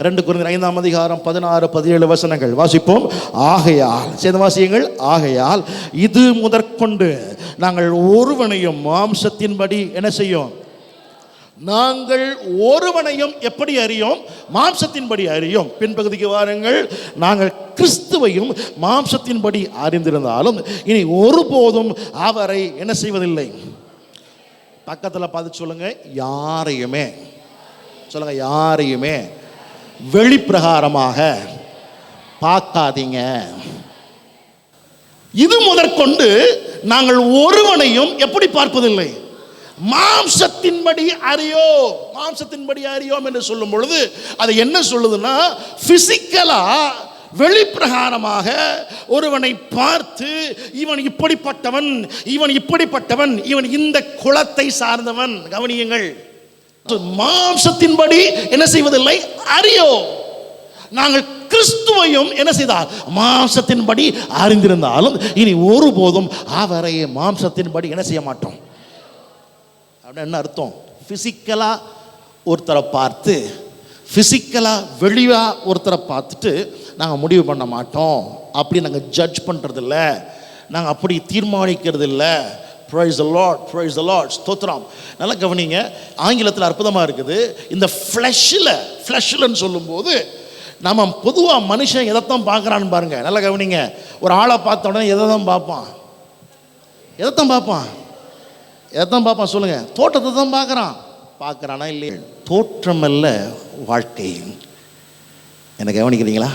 2 கொரிந்தியர் 5ஆம் அதிகாரம் 16, 17 வசனங்கள் வாசிப்போம். ஆகையால் சேர்ந்த வாசியங்கள். ஆகையால் இது முதற்கொண்டு நாங்கள் ஒருவனையும் மாம்சத்தின்படி என்ன செய்யும்? நாங்கள் ஒருவனையும் எப்படி அறியோம்? மாம்சத்தின்படி அறியோம். பின்பகுதிக்கு வாருங்கள். நாங்கள் கிறிஸ்துவையும் மாம்சத்தின்படி அறிந்திருந்தாலும் இனி ஒருபோதும் அவரை என்ன செய்வதில்லை. பக்கத்தில் பார்த்து சொல்லுங்க, யாரையுமே சொல்லுங்க, யாரையுமே வெளிப்பிரகாரமாக பார்க்காதீங்க. இது முதற்கொண்டு நாங்கள் ஒருவனையும் எப்படி பார்ப்பதில்லை? மாம்சத்தின்படி அறியோம். மாம்சத்தின்படி அறியோம் என்று சொல்லும் பொழுது அது என்ன சொல்லுதுன்னா, பிசிக்கலா வெளிப்பிரகாரமாக ஒருவனை பார்த்து இவன் இப்படிப்பட்டவன், இவன் இப்படிப்பட்டவன், இவன் இந்த குலத்தை சார்ந்தவன். கவனியுங்கள், மாம்சத்தின்படி என்ன செய்வதில்லை? அறியோ. நாங்கள் கிறிஸ்துவையும் என்ன செய்தால் மாம்சத்தின்படி அறிந்திருந்தாலும் இனி ஒருபோதும் அவரை மாம்சத்தின்படி என்ன செய்ய மாட்டோம். அப்படின்னு என்ன அர்த்தம்? பிசிக்கலா ஒருத்தரை பார்த்து, பிசிக்கலா வெளியா ஒருத்தரை பார்த்துட்டு நாங்கள் முடிவு பண்ண மாட்டோம். அப்படி நாங்கள் ஜட்ஜ் பண்ணுறது இல்லை, நாங்கள் அப்படி தீர்மானிக்கிறது இல்லை. Praise the Lord, praise the Lord, ஸ்தோத்திரம். நல்லா கவனிங்க, ஆங்கிலத்தில் அற்புதமாக இருக்குது. இந்த ஃப்ளஷ்லன்னு சொல்லும்போது நம்ம பொதுவாக மனுஷன் எதைத்தான் பார்க்குறான்னு பாருங்க. நல்லா கவனிங்க. ஒரு ஆளை பார்த்த உடனே எதை தான் பார்ப்பான்? எதைத்தான் பார்ப்பான்? எதைத்தான் பார்ப்பான் சொல்லுங்க? தோட்டத்தை தான் பார்க்குறானா இல்லையா? தோற்றம் அல்ல வாழ்க்கை. என்ன கவனிக்கிறீங்களா?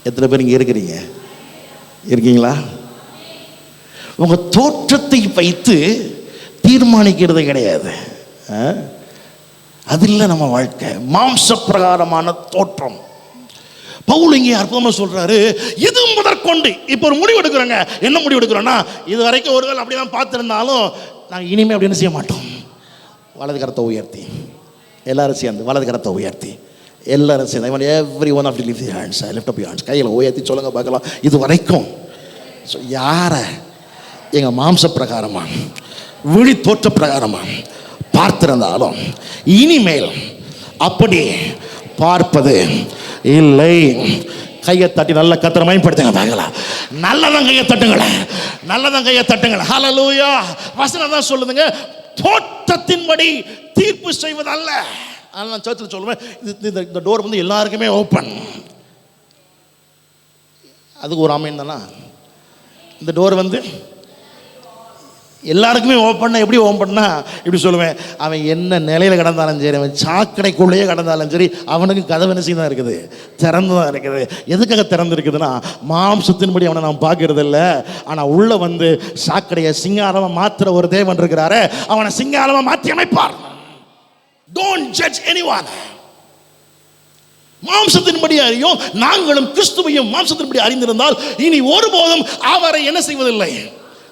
எத்தனை பேர் இங்கே இருக்கீங்களா? உங்கள் தோற்றத்தை வைத்து தீர்மானிக்கிறது கிடையாது. அது இல்லை நம்ம வாழ்க்கை. மாம்ச பிரகாரமான தோற்றம். பவுல் இங்கே அற்புதமாக சொல்றாரு, இது முதற்கொண்டு. இப்போ ஒரு முடிவு எடுக்கிறோங்க. என்ன முடிவு எடுக்கிறோன்னா, இது வரைக்கும் ஒருவேளை அப்படிதான் பார்த்துருந்தாலும் நாங்கள் இனிமேல் அப்படின்னு செய்ய மாட்டோம். வலது கரத்தை உயர்த்தி எல்லாரும் சேர்ந்து, வலது கரத்தை உயர்த்தி எல்லாரும் சேர்ந்து, even every one of you lift your hands, lift up your hands. கையில் உயர்த்தி சொல்லுங்க பார்க்கலாம். இது வரைக்கும் யாரை எங்கள் மாம்ச பிரகாரமா விழி தோற்ற பிரகாரமா பார்த்திருந்தாலும் இனிமேல் அப்படி பார்ப்பது இல்லை. கையை தட்டி நல்ல கத்திர பயன்படுத்துங்க பார்க்கலாம். நல்லதான் கையை தட்டுங்களேன், நல்லதான் கையை தட்டுங்களேன். ஹல்லேலூயா. வசனம் தான் சொல்லுதுங்க, தோற்றத்தின்படி தீர்ப்பு செய்வதல்ல. ஆனால் நான் சர்ச்சில் சொல்லுவேன், இந்த டோர் வந்து எல்லாருக்குமே ஓப்பன். அதுக்கு ஒரு ஆமீன் தானா? இந்த டோர் வந்து எல்லாருக்குமே ஓப்பன்னா எப்படி ஓப்பன்னா இப்படி சொல்லுவேன், அவன் என்ன நிலையில் கடந்தாலும் சரி, அவன் சாக்கடைக்குள்ளேயே கடந்தாலும் சரி, அவனுக்கு கதவு என்ன செய்ய தான் இருக்குது? திறந்து தான் இருக்குது. எதுக்காக திறந்து இருக்குதுன்னா, மாம்சத்தின்படி அவனை நாம் பார்க்கறது இல்லை. ஆனால் உள்ள வந்து சாக்கடையை சிங்காரமாக மாற்றுற ஒரு தேவன் இருக்கிறாரு, அவனை சிங்காரமாக மாற்றி அமைப்பார். Don't judge anyone. மாம்சத்தின்படி அறியும். நாங்களும் கிறிஸ்துவையும் மாம்சத்தின்படி அறிந்திருந்தால் இனி ஒருபோதும் அவரை என்ன செய்வதில்லை.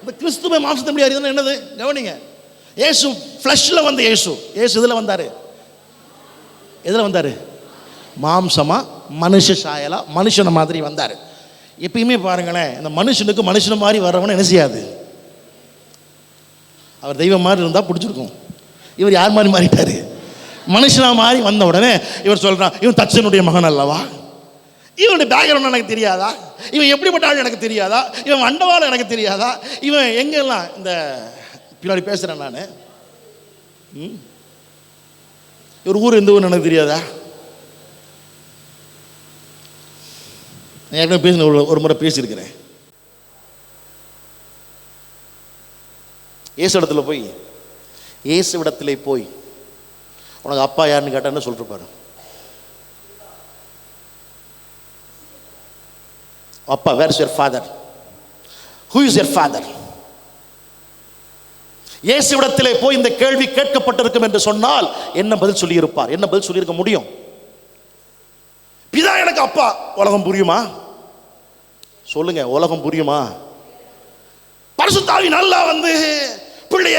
இந்த கிறிஸ்துவை மாம்சத்தின்படி அறிந்தது என்னது? கவனிங்க. இயேசு ஃப்ளஷ்ல வந்த இயேசு இதில் வந்தார். எதில் வந்தார்? மாம்சமா, மனுஷ சாயலா, மனுஷனை மாதிரி வந்தார். எப்பயுமே பாருங்களேன், இந்த மனுஷனுக்கு மனுஷனை மாதிரி வர்றவனை என்ன செய்யாது? அவர் தெய்வம் மாதிரி இருந்தால் பிடிச்சிருக்கும். இவர் யார் மாதிரி மாறிட்டாரு? மனுஷனா மாதிரி வந்த உடனே இவர் சொல்றான், இவன் தச்சனுடைய மகன் அல்லவா, இவனுடைய பேக்ரவுண்ட் எனக்கு தெரியாதா, இவன் எப்படிப்பட்ட ஆள் எனக்கு தெரியாதா, இவன் அண்டவாளம் எனக்கு தெரியாதா, இவன் எங்கெல்லாம் இந்த பின்னாடி பேசுகிறேன் நான், இவர் ஊர் எந்த ஊர் எனக்கு தெரியாதா? நான் ஏற்கனவே பேசின ஒரு முறை பேசியிருக்கிறேன். இயேசுவிடத்திலே போய் உனக்கு அப்பா யாருன்னு கேட்டான்னு சொல்லிருப்பாரு. அப்பா, where is your father? Who is your father? இயேசுவிடத்திலே போய் இந்த கேள்வி கேட்கப்பட்டிருக்கும் என்று சொன்னால் என்ன பதில் சொல்லியிருப்பார்? என்ன பதில் சொல்லியிருக்க முடியும்? பிதா எனக்கு அப்பா. உலகம் புரியுமா? சொல்லுங்க, உலகம் புரியுமா? பரிசுத்த ஆவி நல்லா வந்து பிள்ளைய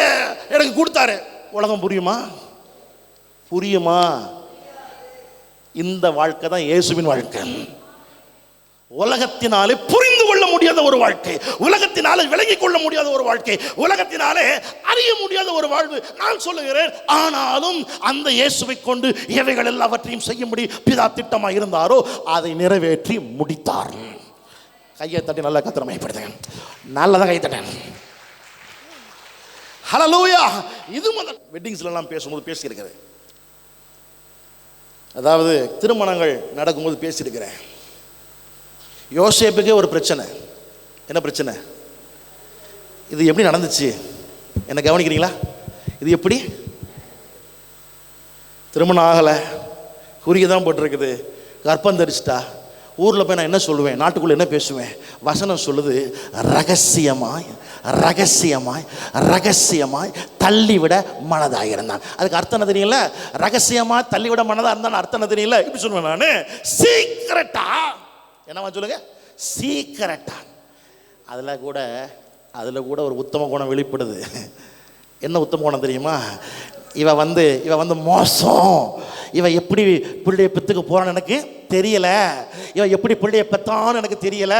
எனக்கு கொடுத்தாரு. உலகம் புரியுமா? புரியுமா? இந்த வாழ்க்கை தான் இயேசுவின் வாழ்க்கை. உலகத்தினாலே புரிந்து கொள்ள முடியாத முடியாத ஒரு வாழ்க்கை, உலகத்தினாலே விலகிக் கொள்ள முடியாத ஒரு வாழ்க்கை, உலகத்தினாலே அறிய முடியாத ஒரு வாழ்வு. நான் சொல்லுகிறேன், ஆனாலும் அந்த இயேசுவை கொண்டு இவைகள் எல்லாவற்றையும் செய்யும்படி பிதா திட்டமாக இருந்தாரோ அதை நிறைவேற்றி முடித்தார். கையை தட்டி நல்லா கர்த்தரை மகிமைப்படுத்துங்க. நல்லதான் கை தட்டேன். ஹல்லேலூயா. இது முதல் வெட்டிங்ஸ்ல எல்லாம் பேசும்போது பேசியிருக்கிறேன். அதாவது திருமணங்கள் நடக்கும்போது பேசியிருக்கிறேன். யோசேப்புக்கே ஒரு பிரச்சனை. என்ன பிரச்சனை? இது எப்படி நடந்துச்சு? என்ன கவனிக்கிறீங்களா? இது எப்படி? திருமணம் ஆகலை, குறிய தான் போட்டிருக்குது, கர்ப்பம் தரிச்சிட்டா, ஊரில் போய் நான் என்ன சொல்லுவேன், நாட்டுக்குள்ளே என்ன பேசுவேன்? வசனம் சொல்லுது, ரகசியமாய் ரகசியமாய் ரகசியமாய் தள்ளிவிட மனதாக இருந்தான். அதுக்கு அர்த்தம் என்ன தெரியல? ரகசியமாக தள்ளிவிட மனதாக இருந்தான் அர்த்தம் என்ன தெரியல? இப்படி சொல்லுவேன் நான், சீக்கிரட்டா. என்னவா சொல்லுங்க? சீக்கிரட்டா. அதில் கூட ஒரு உத்தம குணம் வெளிப்படுது. என்ன உத்தம குணம் தெரியுமா? இவ வந்து மோசம், இவ எப்படி பிள்ளைய பெத்துக்க போறான்னு எனக்கு தெரியல, இவ எப்படி பிள்ளைய பெத்தான்னு எனக்கு தெரியல,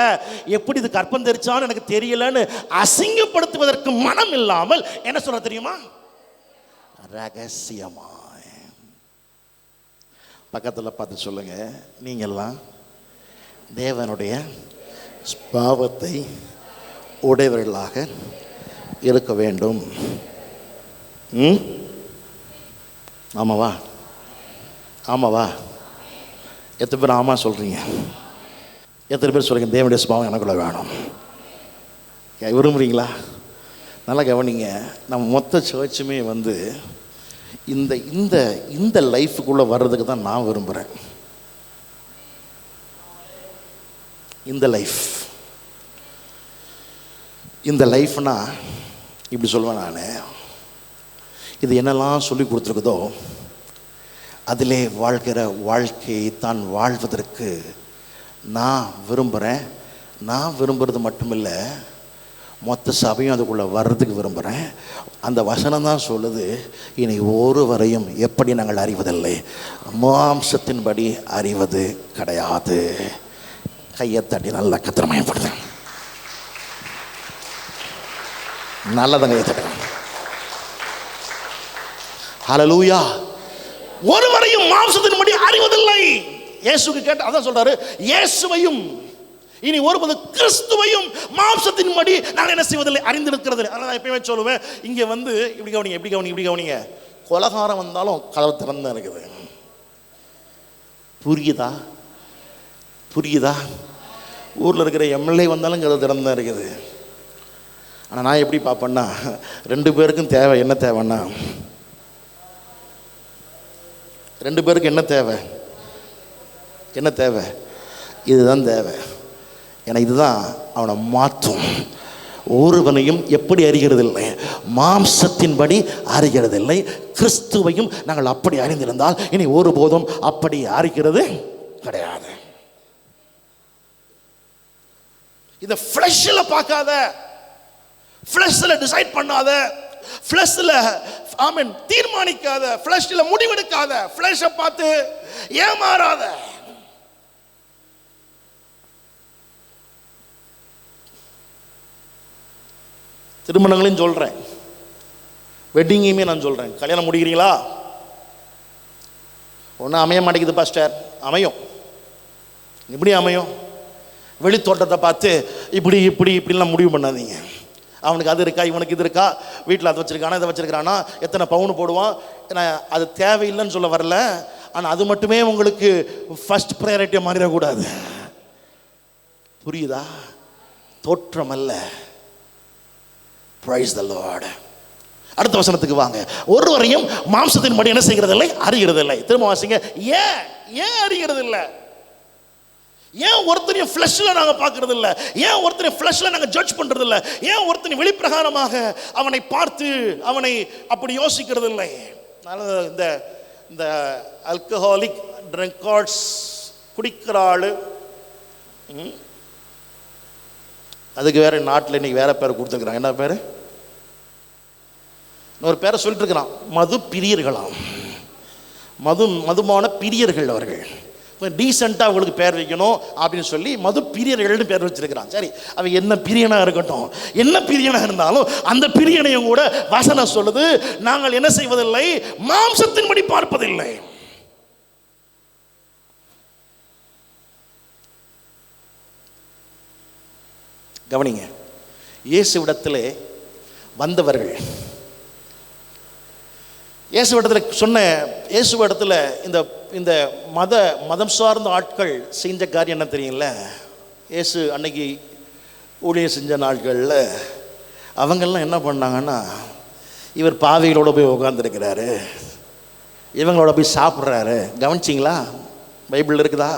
எப்படி இது கற்பம் தெரிச்சான்னு எனக்கு தெரியலன்னு அசிங்கப்படுத்துவதற்கு மனம் இல்லாமல் என்ன சொல்ல தெரியுமா? ரகசியமாய். பக்கத்தில் பார்த்து சொல்லுங்க, நீங்கெல்லாம் தேவனுடைய பாவத்தை உடையவர்களாக இருக்க வேண்டும். ஆமாவா? ஆமாவா? எத்தனை பேர் ஆமா சொல்றீங்க? எத்தனை பேர் சொல்றீங்க தேவனுடைய சுபாவம் எனக்குள்ள வேணும்? விரும்புறீங்களா? நல்லா கவனிங்க. நம்ம மொத்த சர்ச்சுமே வந்து இந்த இந்த இந்த லைஃபுக்குள்ளே வர்றதுக்கு தான் நான் விரும்புகிறேன். இந்த லைஃப்னா இப்படி சொல்லுவேன் நான், இது என்னெல்லாம் சொல்லி கொடுத்துருக்குதோ அதிலே வாழ்கிற வாழ்க்கையை தான் வாழ்வதற்கு நான் விரும்புகிறேன். நான் விரும்புகிறது மட்டுமில்லை, மொத்த சபையும் அதுக்குள்ளே வர்றதுக்கு விரும்புகிறேன். அந்த வசனம் தான் சொல்லுது, இனி ஒருவரையும் எப்படி நாங்கள் அறிவதில்லை, மாம்சத்தின்படி அறிவது கிடையாது. கையை தட்டி நல்லா கர்த்தரை மகிமைப்படுத்துங்க. நல்லதான் கையை தட்டுங்க. ஹல்லேலூயா. ஒருவரையும் மாம்சத்தின்படி அறிவதில்லை. இயேசுக்கு கேட்ட அதான் சொல்றாரு, இயேசுவையும் இனி ஒருபோது கிறிஸ்துவையும் மாம்சத்தின்படி நான் என்ன செய்வதில்லை, அறிந்திருக்கிறது. அதனால் எப்பயுமே சொல்லுவேன், இங்கே வந்து இப்படி கவனிங்க, இப்படி கவனிங்க. கொலகாரம் வந்தாலும் கதவு திறந்து இருக்குது. புரியுதா? ஊரில் இருக்கிற எம்எல்ஏ வந்தாலும் கதவு திறந்து இருக்குது. ஆனால் நான் எப்படி பார்ப்பேன்னா, ரெண்டு பேருக்கும் தேவை என்ன தேவைன்னா, ரெண்டு பேருக்கு என்ன தேவை? இதுதான் தேவை. ஏன்னா இதுதான் அவனை மாற்றும். ஒருவனையும் எப்படி அறிகிறதில்லை, மாம்சத்தின்படி அறிகிறதில்லை. கிறிஸ்துவையும் நாங்கள் அப்படி அறிந்திருந்தால் இனி ஒருபோதும் அப்படி அறிகிறது கிடையாது. இதை ஃப்ளஷ்ல பார்க்காத, ஃப்ளஷ்ல டிசைட் பண்ணாத, ஃப்ளஷ்ல தீர்மானிக்காத, ஃப்ளஷ்ல முடிவெடுக்காத, ஃப்ளஷை பார்த்து ஏமாறாத. திருமணங்களையும் சொல்றேன், வெட்டிங்கையுமே நான் சொல்றேன். கல்யாணம் முடிக்கிறீங்களா? ஒன்றும் அமைய மாட்டேங்குது பாஸ்டர். அமையும். இப்படி அமையும். வெளித்தோட்டத்தை பார்த்து இப்படிலாம் முடிவு பண்ணாதீங்க. அவனுக்கு அது இருக்கா, இவனுக்கு இது இருக்கா, வீட்டில் அதை வச்சிருக்கானா, இதை வச்சிருக்கிறானா, எத்தனை பவுன் போடுவான், அது தேவையில்லைன்னு சொல்ல வரல. ஆனால் அது மட்டுமே உங்களுக்கு ஃபர்ஸ்ட் ப்ரையாரிட்டியாக மாறிடக்கூடாது. புரியுதா? தோற்றம் அல்ல. Praise the Lord. அடுத்த வசனத்துக்கு வாங்க. ஒருவரையும் மாம்சத்தின்படி என்ன செய்கிறதில்லை, அறிகிறதில்லை. திரும்ப வாசிங்க. ஏன் அறிகிறதில்லை? ஏன் ஒருத்தரையும் ஃப்ளஷ்ல நாங்கள் பார்க்கறது இல்லை? ஏன் ஒருத்தரையும் ஃப்ளஷ்ல நாங்கள் ஜட்ஜ் பண்றது இல்லை? ஏன் ஒருத்தனை வெளிப்பிரகாரமாக அவனை பார்த்து அவனை அப்படி யோசிக்கிறது இல்லை? இந்த ஆல்கஹாலிக் ட்ரிங்கர்ஸ், குடிக்கிற ஆளு, அதுக்கு வேற நாட்டில் இன்னைக்கு வேற பேர் கொடுத்துருக்குறாங்க. என்ன பேர்? ஒரு பேரை சொல்லிட்டு இருக்கிறான், மது பிரியர்களாம். மதுமான பிரியர்கள் அவர்கள். டீசெண்டாக அவங்களுக்கு பேர் வைக்கணும் அப்படின்னு சொல்லி மது பிரியர்கள்னு பேர் வச்சிருக்கிறான். சரி, அவன் என்ன பிரியனாக இருக்கட்டும், என்ன பிரியனாக இருந்தாலும் அந்த பிரியனையும் கூட வசனம் சொல்லுது, நாங்கள் என்ன செய்வதில்லை, மாம்சத்தின்படி பார்ப்பதில்லை. கவனிங்க, இயேசுவிடத்தில் வந்தவர்கள், இயேசுவிடத்தில் சொன்ன, இயேசுவிடத்தில் இந்த மதம் சார்ந்த ஆட்கள் செஞ்ச காரியம் என்ன தெரியுங்கள? இயேசு அன்னைக்கு ஊழியம் செஞ்ச நாட்களில் அவங்கெல்லாம் என்ன பண்ணாங்கன்னா, இவர் பாவிகளோட போய் உட்காந்துருக்கிறாரு, இவங்களோட போய் சாப்பிட்றாரு. கவனிச்சிங்களா? பைபிளில் இருக்குதா?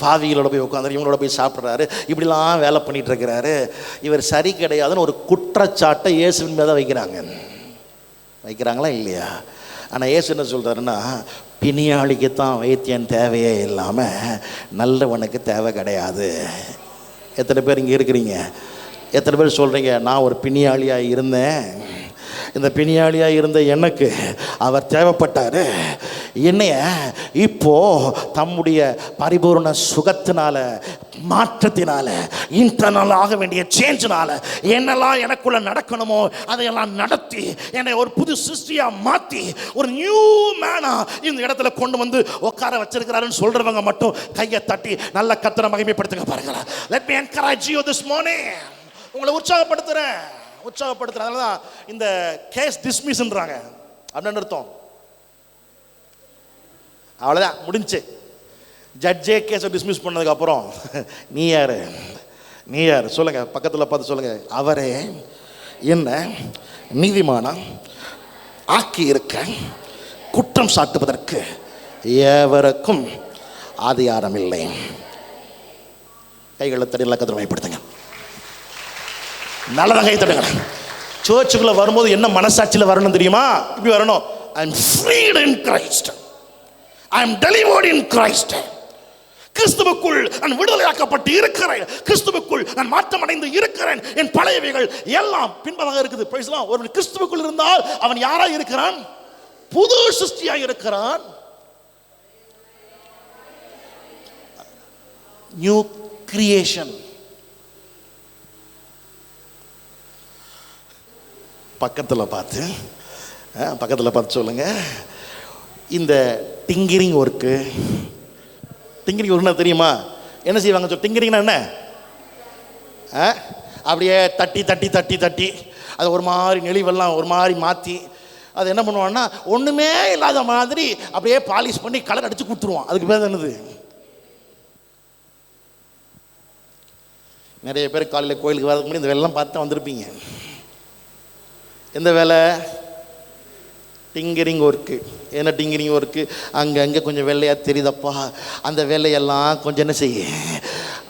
பாவிகளோட போய் உட்காந்து இவங்களோட போய் சாப்பிட்றாரு, இப்படிலாம் வேலை பண்ணிகிட்டு இருக்கிறாரு, இவர் சரி கிடையாதுன்னு ஒரு குற்றச்சாட்டை இயேசுவின் மேலே வைக்கிறாங்களா இல்லையா? ஆனால் இயேசு என்ன சொல்கிறாருன்னா, பிணியாளிக்குத்தான் வைத்தியன் தேவையே இல்லாமல் நல்லவனுக்கு தேவை கிடையாது. எத்தனை பேர் இங்கே இருக்கிறீங்க? எத்தனை பேர் சொல்கிறீங்க, நான் ஒரு பிணியாளியாக இருந்தேன், இந்த பிணியாளியாக இருந்த எனக்கு அவர் தேவைப்பட்டார், என்னைய இப்போ தம்முடைய பரிபூர்ண சுகத்தினால, மாற்றத்தினால, இன்டர்னல் ஆக வேண்டிய சேஞ்சினால என்னெல்லாம் எனக்குள்ள நடக்கணுமோ அதையெல்லாம் நடத்தி என்னை ஒரு புது சிருஷ்டியாக மாற்றி ஒரு நியூ மேனா இந்த இடத்துல கொண்டு வந்து உட்கார வச்சிருக்கிறாருன்னு சொல்றவங்க மட்டும் கையை தட்டி நல்ல கர்த்தரை மகிமைப்படுத்துங்க பாருங்க. Let me encourage you this morning. உங்களை உற்சாகப்படுத்துறேன். அதனால தான் இந்த கேஸ் டிஸ்மிஸ்ன்றாங்க. அப்படின்னு அர்த்தம், அவ்வளோதான், முடிஞ்சு. ஜட்ஜே கேஸை டிஸ்மிஸ் பண்ணதுக்கு அப்புறம் நீ யார் சொல்லுங்க, பக்கத்தில் பார்த்து சொல்லுங்க, அவரே என்ன நீதிமானா ஆக்கி இருக்க குற்றம் சாட்டுவதற்கு எவருக்கும் அதிகாரம் இல்லை. கைகளை தடியில் கதிரமைப்படுத்துங்க, நல்லதாக கை தடுங்க. சர்ச்சுக்குள்ள வரும்போது என்ன மனசாட்சியில் வரணும் தெரியுமா? இப்படி வரணும், I am freed in Christ, I am delivered in Christ. கிறிஸ்துவுக்குள் நான் விடுதலையாக்கப்பட்டு இருக்கிறேன், கிறிஸ்துவுக்குள் நான் மாற்றமடைந்து இருக்கிறேன், என் பழையவைகள் எல்லாம் பின்பதாக இருக்குது. பேசலாம், ஒரு கிறிஸ்துவுக்குள் இருந்தால் அவன் யாரா இருக்கிறான்? புது சிருஷ்டியாக இருக்கிறான். New creation. பக்கத்தில் பார்த்து சொல்லுங்க, இந்த டிங்கரிங் ஒர்க்கு தெரியுமா? என்ன செய்வாங்க? டிங்கரிங்னா என்ன? அப்படியே தட்டி அதை ஒரு மாதிரி நெளிவெல்லாம் ஒரு மாதிரி மாற்றி அது என்ன பண்ணுவான்னா, ஒன்றுமே இல்லாத மாதிரி அப்படியே பாலிஷ் பண்ணி கலர் அடித்து கொடுத்துருவான். அதுக்கு பேர் என்னது? நிறைய பேர் காலையில் கோயிலுக்கு வரதுக்கு முன்னாடி இந்த வேலைலாம் பார்த்து வந்திருப்பீங்க. எந்த வேலை? Tinkering work. என்ன டிங்கரிங் ஒர்க்கு? அங்கே கொஞ்சம் வெள்ளையாக தெரியுதப்பா, அந்த வேலையெல்லாம் கொஞ்சம் என்ன செய்ய,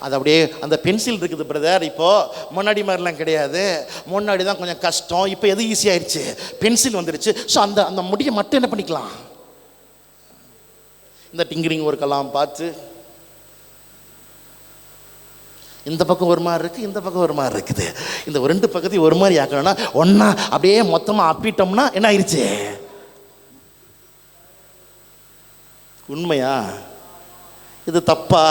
அது அப்படியே அந்த பென்சில் இருக்குது பிரதர். இப்போது முன்னாடி மாதிரிலாம் கிடையாது, முன்னாடி தான் கொஞ்சம் கஷ்டம், இப்போ எது ஈஸியாகிடுச்சு, பென்சில் வந்துடுச்சு. ஸோ அந்த முடியை மட்டும் என்ன பண்ணிக்கலாம், இந்த டிங்கரிங் ஒர்க்கெல்லாம் பார்த்து இந்த பக்கம் ஒரு மாதிரி இருக்குது, இந்த பக்கம் ஒரு மாதிரி இருக்குது, இந்த ரெண்டு பக்கத்தையும் ஒரு மாதிரி ஆக்கணும்னா ஒன்றா அப்படியே மொத்தமாக அப்பிட்டோம்னா என்ன ஆயிடுச்சு? உண்மையா? இது தப்பா?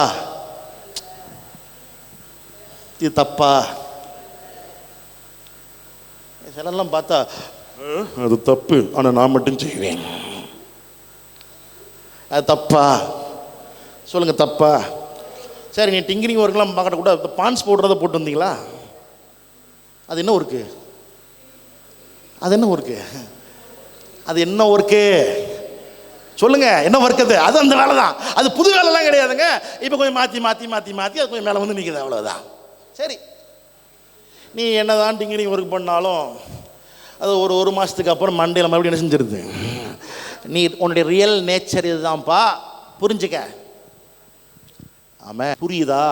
சிலெல்லாம் பார்த்தா அது தப்பு, ஆனால் நான் மட்டும் செய்வேன். அது தப்பா? சொல்லுங்க, தப்பா? சரி, நீ டிங்கரிங் ஒர்க்கெலாம் பார்க்கட்ட கூட பான்ஸ் போடுறத போட்டு வந்தீங்களா? அது என்ன ஒர்க்கு? அது என்ன ஒர்க்கு சொல்லுங்க, என்ன ஒர்க் அது? அது அந்த வேலை தான். அது புது வேலைலாம் கிடையாதுங்க. இப்போ கொஞ்சம் மாற்றி அது கொஞ்சம் மேலே வந்து நிற்குது, அவ்வளோதான். சரி, நீ என்ன தான் டிங்கரிங் ஒர்க் பண்ணாலும் அது ஒரு மாதத்துக்கு அப்புறம் மண்டையில் மறுபடியும் என்ன செஞ்சிருது? நீ உன்னுடைய ரியல் நேச்சர் இதுதான்ப்பா, புரிஞ்சுக்க. ஆமாம், புரியுதா?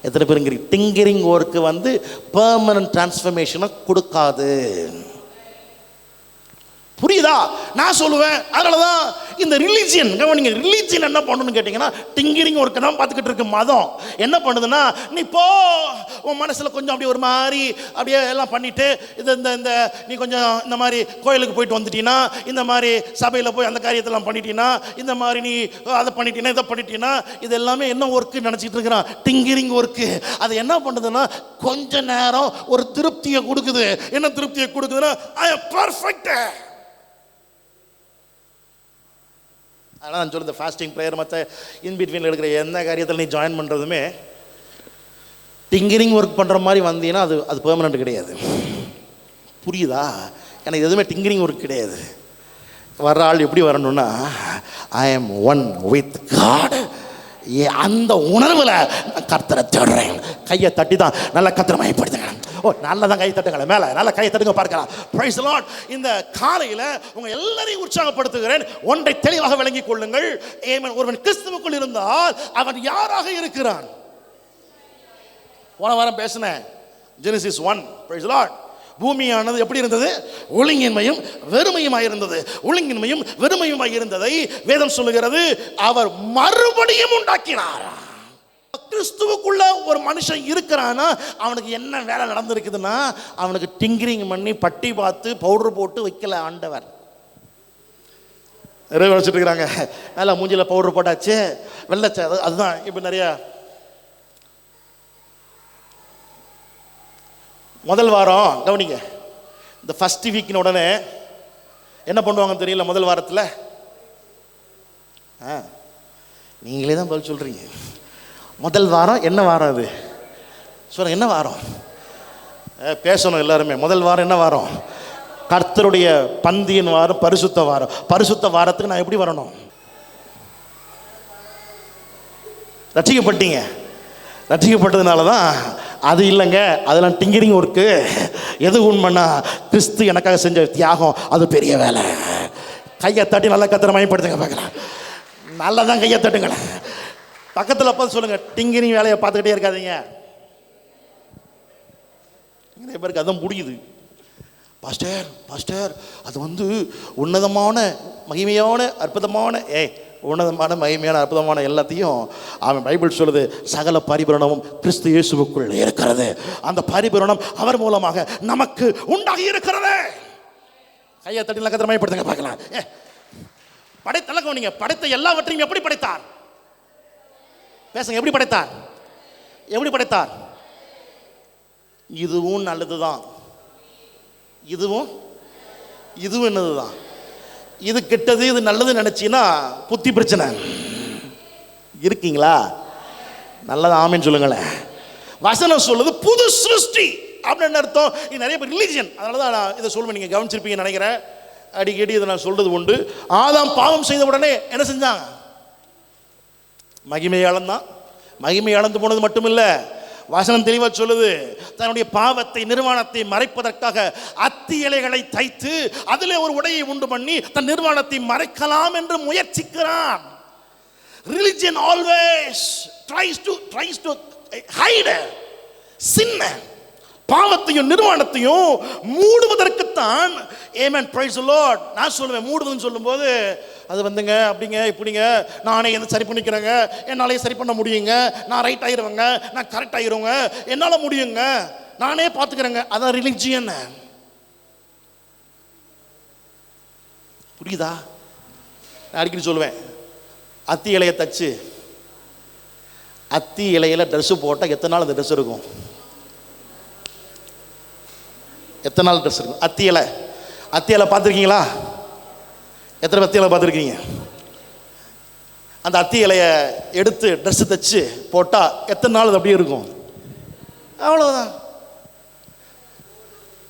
எத்தனை பேருங்க? டிங்கரிங் ஒர்க்கு வந்து பெர்மனன்ட் டிரான்ஸ்ஃபர்மேஷனை கொடுக்காது. புரியுதா? நான் சொல்லுவேன். அதனாலதான் இந்த ரிலீஜியன், கவனிங்க, ரிலீஜியன் என்ன பண்ணணும்னு கேட்டீங்கன்னா, டிங்கரிங் ஒர்க்கு தான் பார்த்துக்கிட்டு இருக்கு. மதம் என்ன பண்ணுதுன்னா, நீ போ உன் மனசுல கொஞ்சம் அப்படியே ஒரு மாதிரி அப்படியே எல்லாம் பண்ணிட்டு இந்த நீ கொஞ்சம் இந்த மாதிரி கோயிலுக்கு போயிட்டு வந்துட்டீங்கன்னா, இந்த மாதிரி சபையில் போய் அந்த காரியத்தெல்லாம் பண்ணிட்டீங்கன்னா, இந்த மாதிரி நீ அதை பண்ணிட்டீங்கன்னா, இதை பண்ணிட்டீங்கன்னா, இது எல்லாமே என்ன ஒர்க்கு நினச்சிட்டு இருக்கிறான்? Tinkering work. அது என்ன பண்ணுதுன்னா, கொஞ்ச நேரம் ஒரு திருப்தியை கொடுக்குது. என்ன திருப்தியை கொடுக்குதுன்னா, ஐ அம் பர்ஃபெக்ட். ஆனால் நான் சொல்லுறது ஃபாஸ்டிங் ப்ரேயர் மற்ற இன்பிட்வீனில் எடுக்கிற எந்த காரியத்தில் நீ ஜாயின் பண்ணுறதுமே டிங்கரிங் ஒர்க் பண்ணுற மாதிரி வந்தீங்கன்னா அது பெர்மனெண்ட் கிடையாது. புரியுதா? எனக்கு எதுவுமே டிங்கரிங் ஒர்க் கிடையாது. வர்ற ஆள் எப்படி வரணும்னா, I am one with God. அந்த உணர்வில் கர்த்தரை தேடுறேன். கையை தட்டி தான் நல்லா கர்த்தரை மயப்படுத்துங்க. ஓ, நல்லா தான் கை தட்டுங்கள, மேலே நல்லா கை தட்டுங்க பார்க்கலாம். Praise the Lord. இந்த காலையில் உங்கள் எல்லாரையும் உற்சாகப்படுத்துகிறேன். ஒன்றை தெளிவாக விளங்கிக் கொள்ளுங்கள். ஆமென். ஒருவன் கிறிஸ்துவுக்குள் இருந்தால் அவன் யாராக இருக்கிறான்? போன வாரம் பேசினேன், ஜெனசிஸ் 1. Praise the Lord. பூமியானது எப்படி இருந்தது? ஒழுங்கின்மையும் வெறுமையுமாய் இருந்தது. ஒழுங்கின்மையும் வெறுமையுமாய் இருந்ததை வேதம் சொல்லுகிறது. அவர் மறுபடியும் உண்டாக்கினார். கிறிஸ்துவுக்குள்ள ஒரு மனுஷன் இருக்கிறானா, அவனுக்கு என்ன வேலை நடந்திருக்குதுன்னா, அவனுக்கு டிங்கரிங் பண்ணி பட்டி பார்த்து பவுடர் போட்டு வைக்கல ஆண்டவர். நிறைய வச்சுட்டு இருக்கிறாங்க, நல்லா மூஞ்சில பவுடர் போட்டாச்சு, வெள்ளச்ச. அதுதான் இப்போ நிறைய. முதல் வாரம் கவனிங்க, இந்த ஃபர்ஸ்ட் வீக்கின் உடனே என்ன பண்ணுவாங்கன்னு தெரியல. முதல் வாரத்தில் நீங்களே தான் பதில் சொல்றீங்க. முதல் வாரம் என்ன வாரம் அது? சொல்லுங்க, என்ன வாரம்? பேசணும் எல்லாருமே. முதல் வாரம் என்ன வாரம்? கர்த்தருடைய பந்தியின் வாரம், பரிசுத்த வாரம். பரிசுத்த வாரத்துக்கு நான் எப்படி வரணும்? ரட்சிக்கப்பட்டீங்க. ரட்சிக்கப்பட்டதுனால தான் அது இல்லைங்க, அதெல்லாம் டிங்கரிங் ஒர்க்கு. எது உண்மைன்னா, கிறிஸ்து எனக்காக செஞ்ச தியாகம், அது பெரிய வேலை. கையை தட்டி நல்லா கர்த்தரை மயப்படுத்துங்க பார்க்கலாம். நல்லா தான் கையை தட்டுங்களேன். பக்கத்தில் பார்த்து சொல்லுங்க, டிங்கரிங் வேலையை பார்த்துக்கிட்டே இருக்காதீங்க. நிறைய பேருக்கு அதான் முடியுது. பாஸ்டர் அது உன்னதமான மகிமையான அற்புதமான உன்னதமான மகிமையான அற்புதமான எல்லாத்தையும் அவன் பைபிள் சொல்லுது, சகல பரிபூரணமும் கிறிஸ்து இயேசுவுக்குள் இருக்கிறது. அந்த பரிபூரணம் அவர் மூலமாக நமக்கு உண்டாகி இருக்கிறது. கையை தட்டி நக்கத்திர மயப்படுத்துங்க பார்க்கலாம். படைத்தலங்க, நீங்க படைத்த எல்லாவற்றையும் எப்படி படைத்தார்? பேசுங்க, எப்படி படைத்தார்? எப்படி படைத்தார்? இதுவும் நல்லதுதான், இதுவும் என்னதுதான். இது கெட்டது, இது நல்லது நினைச்சீங்கன்னா புத்தி பிரச்சனை. இருக்கீங்களா? நல்லது ஆமேன்னு சொல்லுங்களேன். வசனம் சொல்லுது புது சிருஷ்டி அப்படின்னு அர்த்தம். இது நிறைய பேர் ரிலீஜியன், அதனால தான் நான் இதை சொல்லுவேன். நீங்கள் கவனிச்சிருப்பீங்கன்னு நினைக்கிறேன். அடிக்கடி இதை நான் சொல்றது உண்டு. ஆதாம் பாவம் செய்த உடனே என்ன செஞ்சாங்க? மகிமை இழந்தான். மகிமை இழந்து போனது மட்டும் இல்லை, வசனம் தெளிவாக சொல்லுது, தன்னுடைய பாவத்தை நிர்வாணத்தை மறைப்பதற்காக அத்தி இலைகளை தைத்து அதிலே ஒரு உடையை உண்டு பண்ணி தன் நிர்வாணத்தை மறைக்கலாம் என்று முயற்சிக்கிறான். Religion always tries to hide sin. பாவத்தையும் நிர்வாணத்தையும் மூடுவதற்குத்தான். Amen, praise the Lord. நான் சொல்லுவேன், மூடுவதுன்னு சொல்லும்போது அது அப்படிங்க இப்படிங்க, நானே என்ன சரி பண்ணிக்கிறேங்க, என்னாலே சரி பண்ண முடியுங்க, நான் ரைட் ஆயிருவேங்க, நான் கரெக்ட் ஆயிருவேங்க, என்னால் முடியுங்க, நானே பார்த்துக்கிறேங்க. அதான் ரிலிஜியன். புரியுதா? நான் அடிக்கடி சொல்லுவேன், அத்தி இலையை தச்சு அத்தி இலையில ட்ரெஸ்ஸு போட்டால் எத்தனை நாள் அந்த ட்ரெஸ் இருக்கும்? எத்தனை நாள் ட்ரெஸ் இருக்கும்? அத்தி இலை பார்த்துருக்கீங்களா? எத்தனை அத்தி இலை பார்த்துருக்கீங்க? அந்த அத்தி இலையை எடுத்து ட்ரெஸ்ஸு தைச்சு போட்டால் எத்தனை நாள் அது அப்படியே இருக்கும்? அவ்வளோதான்.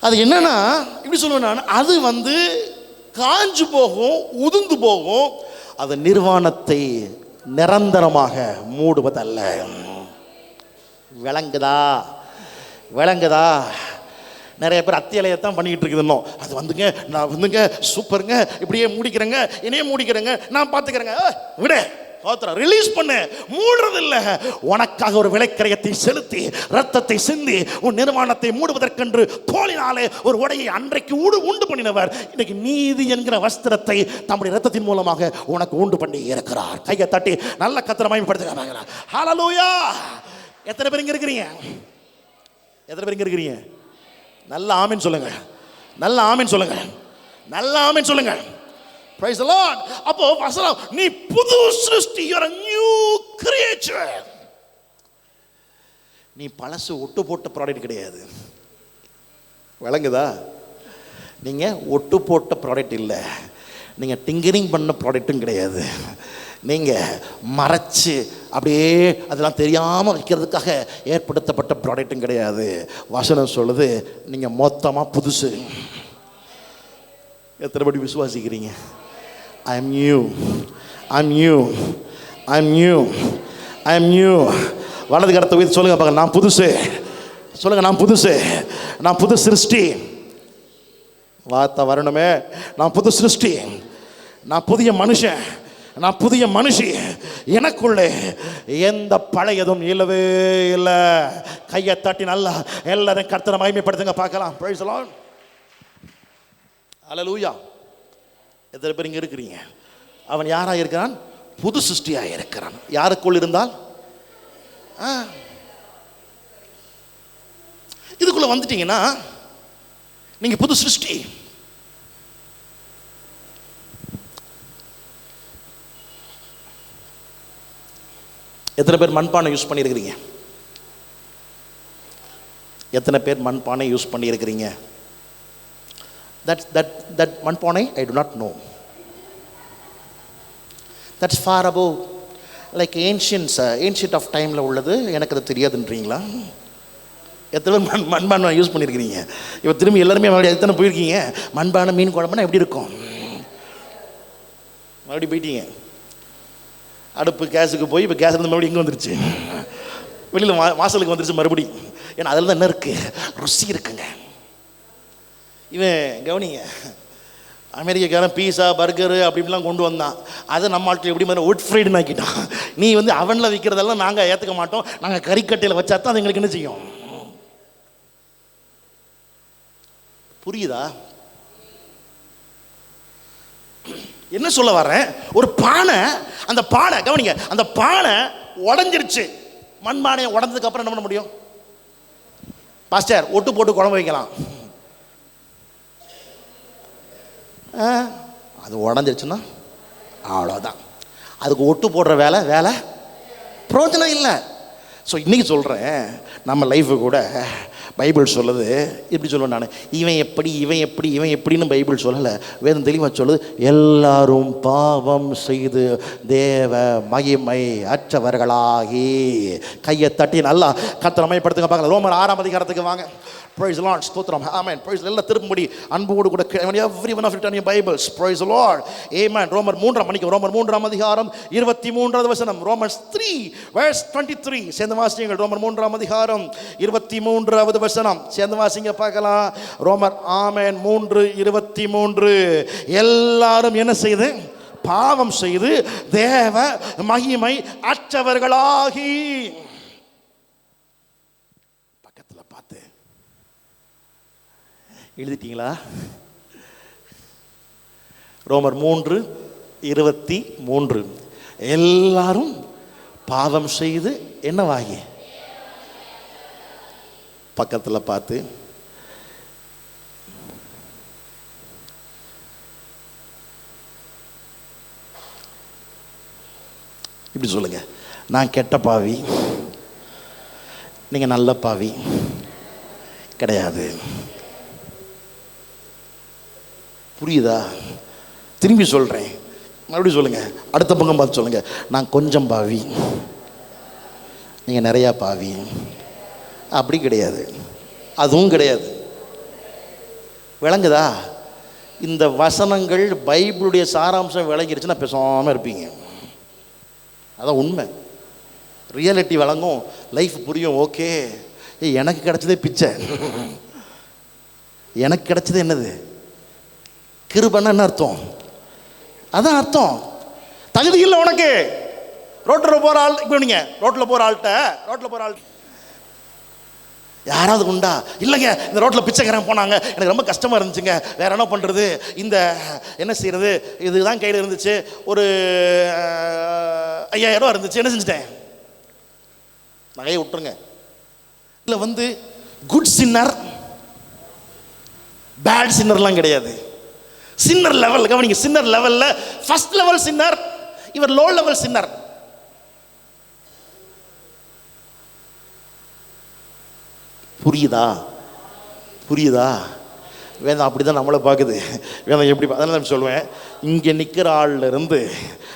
அது என்னன்னா, இப்படி சொல்லுவேன் நான், அது காஞ்சு போகும், உதிர்ந்து போகும். அது நிர்வாணத்தை நிரந்தரமாக மூடுவதல்ல. விளங்குதா? நிறைய பேர் அத்தி இலையத்தான் பண்ணிக்கிட்டு இருக்குது. அது நான் சூப்பருங்க, இப்படியே மூடிக்கிறேங்க, என்னையே மூடிக்கிறேங்க, நான் பார்த்துக்கிறேங்க. விட ரிலீஸ் பண்ணு, மூடுறது இல்ல. உனக்காக ஒரு விலைக்கிரயத்தை செலுத்தி ரத்தத்தை சிந்தி உன் நிர்மாணத்தை மூடுவதற்கென்று தோளினாலே ஒரு உடையை அன்றைக்கு உண்டு பண்ணினவர் இன்னைக்கு நீதி என்கிற வஸ்திரத்தை தம்முடைய ரத்தத்தின் மூலமாக உனக்கு உண்டு பண்ணி இருக்கிறார். கையை தட்டி நல்ல கர்த்தரை மகிமைப்படுத்துங்க. ஹல்லேலூயா. எத்தனை பேர் இங்க இருக்கிறீங்க? எத்தனை பேர் இங்க இருக்கிறீங்க? நல்ல ஆமென் சொல்லுங்க. நல்ல ஆமென் சொல்லுங்க. நல்ல ஆமென் சொல்லுங்க. Praise the Lord. அப்போ வசனம், நீ புது சிருஷ்டி, you are a new creature. நீ பழசு ஒட்டு போட்ட ப்ராடக்ட் கிடையாது. விளங்குதா? நீங்க ஒட்டு போட்ட ப்ராடக்ட் இல்லை, நீங்க டிங்கரிங் பண்ண ப்ராடக்ட்டும் கிடையாது. நீங்க மறைச்சு அப்படியே அதெல்லாம் தெரியாம வைக்கிறதுக்காக ஏற்படுத்தப்பட்ட ப்ராடக்ட்டும் கிடையாது. வசனம் சொல்லுது நீங்க மொத்தமா புதுசு. எத்தனை படி விசுவாசிக்கிறீங்க? I am new. I'm new. I'm new. I'm new. வலது கரத்தை உயர்த்தி சொல்லுங்க பாருங்க, நான் புதுசு. சொல்லுங்க, நான் புதுசு. நான் புது சிருஷ்டி. வார்த்தை வரணுமே. நான் புது சிருஷ்டி, நான் புதிய மனுஷன், நான் புதிய மனுஷி. எனக்குள்ளே எந்த பழையதும் இல்லவே இல்லை. கையை தட்டி நல்லா எல்லாரும் கர்த்தரை மகிமைப்படுத்துங்க பார்க்கலாம். Praise the Lord. ஹல்லேலூயா. எத்தனை பேர் இங்கே இருக்கிறீங்க? அவன் யாராக இருக்கிறான்? புது சிருஷ்டியாக இருக்கிறான். யாருக்குள் இருந்தால் இதுக்குள்ள வந்துட்டீங்கன்னா நீங்க புது சிருஷ்டி. எத்தனை பேர் மண்பானை யூஸ் பண்ணியிருக்கிறீங்க? எத்தனை பேர் மண்பானை யூஸ் பண்ணியிருக்கிறீங்க? That மண்பானை I do not know. That's far above, like ancient of timeல உள்ளது. எனக்கு அது தெரியாதுன்றீங்களா? எத்தனை பேர் மண்பானை யூஸ் பண்ணியிருக்கிறீங்க? இப்போ திரும்பி எல்லாருமே மறுபடியும் எத்தனை போயிருக்கீங்க? மண்பானை மீன் குழம்புனா எப்படி இருக்கும்? மறுபடியும் போயிட்டீங்க. அடுப்பு கேஸுக்கு போய் இப்போ கேஸ் இருந்து மறுபடியும் இங்கே வந்துருச்சு, வெளியில் வாசலுக்கு வந்துருச்சு மறுபடியும். ஏன்னா அதில் தான் என்ன இருக்குது? ருசி இருக்குங்க. இவன் கவனிங்க, அமெரிக்காரன் பீஸா பர்கரு அப்படிலாம் கொண்டு வந்தான். அதை நம்ம ஆட்கள் எப்படி மாதிரி உட் ஃப்ரைடுன்னு ஆக்கிட்டான். நீ வந்து அவனில் விற்கிறதெல்லாம் நாங்கள் ஏற்றுக்க மாட்டோம், நாங்கள் கறிக்கட்டையில் வச்சா தான் அது எங்களுக்கு என்ன செய்யும்? புரியுதா என்ன சொல்ல வர்றேன்? ஒரு பானை, அந்த பானை கவனிங்க, அந்த பானை உடஞ்சிருச்சு. மண்பானையை உடஞ்சதுக்கு அப்புறம் என்ன பண்ண முடியும்? பாஸ்டர் ஒட்டு போட்டு குழம்பு வைக்கலாம். அது உடஞ்சிருச்சுன்னா அவ்வளோதான். அதுக்கு ஒட்டு போடுற வேலை பிரயோஜனம் இல்லை. ஸோ இன்றைக்கி சொல்கிறேன், நம்ம லைஃபு கூட பைபிள் சொல்லுது. எப்படி சொல்லுவேன் நான், இவன் எப்படின்னு பைபிள் சொல்லலை. வேதம் தெளிவாக சொல்லுது, எல்லாரும் பாவம் செய்து தேவ மகிமை அற்றவர்களாகி. கையை தட்டி நல்லா கர்த்தரை மகிமைப்படுத்துங்க பார்க்கலாம். ரோமர் 6ஆம் அதிகாரத்துக்கு வாங்க. Praise the Lord. ஸ்தோத்திரம். Amen. Praise எல்லாம் திரும்படி அன்போடு கூட every one of it on your Bibles. Praise the Lord. Amen. ரோமர் 3ஆம் அதிகாரம் 23வது வசனம். Romans 3 verse 23. சேர்ந்து வாசிங்க. ரோமர் 3ஆம் அதிகாரம் 23வது வசனம். சேர்ந்து வாசிங்க பார்க்கலாம். ரோமர் ஆமென் 3:23. எல்லாரும் என்ன செய்து? பாவம் செய்து தேவ மகிமை அற்றவர்களாகி. எழுதிட்டீங்களா? ரோமர் 3:23. எல்லாரும் பாவம் செய்து என்னவாகி. பக்கத்தில் பார்த்து இப்படி சொல்லுங்க, நான் கெட்ட பாவி, நீங்க நல்ல பாவி கிடையாது. புரியுதா? திரும்பி சொல்கிறேன், மறுபடியும் சொல்லுங்க, அடுத்த பக்கம் பார்த்து சொல்லுங்க, நான் கொஞ்சம் பாவி, நீங்கள் நிறையா பாவி. அப்படி கிடையாது, அதுவும் கிடையாது. விளங்குதா? இந்த வசனங்கள் பைபிளுடைய சாராம்சம் விளங்கிடுச்சுன்னா பேசாமல் இருப்பீங்க. அதான் உண்மை. ரியாலிட்டி விளங்கும், லைஃப் புரியும். ஓகே, எனக்கு கிடைச்சதே பிச்சை. எனக்கு கிடைச்சது என்னது? கிருபைன்னா என்ன அர்த்தம்? அதான் அர்த்தம். தகுதி இல்லை உனக்கு, ரோட்டில் போகிற ஆள் இப்போ நீங்கள் ரோட்டில் போகிற ஆள் யாராவது உண்டா? இல்லைங்க, இந்த ரோட்டில் பிச்சைக்காரன் போனாங்க, எனக்கு ரொம்ப கஷ்டமாக இருந்துச்சுங்க, வேற என்ன பண்ணுறது, இந்த என்ன செய்கிறது, இதுதான் கையில் இருந்துச்சு, ஒரு 5000 ரூபா இருந்துச்சு, என்ன செஞ்சுட்டேன், நகையை விட்டுருங்க. இல்லை குட் சின்னர் பேட் சின்னர்லாம் கிடையாது. சின்னர் லெவல் கவனிங்க, சின்னர் லெவலில் ஃபர்ஸ்ட் லெவல் சின்னர், இவர் லோ லெவல் சின்னர். புரியுதா? வேதம் அப்படி தான் நம்மளை பார்க்குது. வேதம் எப்படி, அதனால நான் சொல்லுவேன், இங்கே நிற்கிற ஆள்ல இருந்து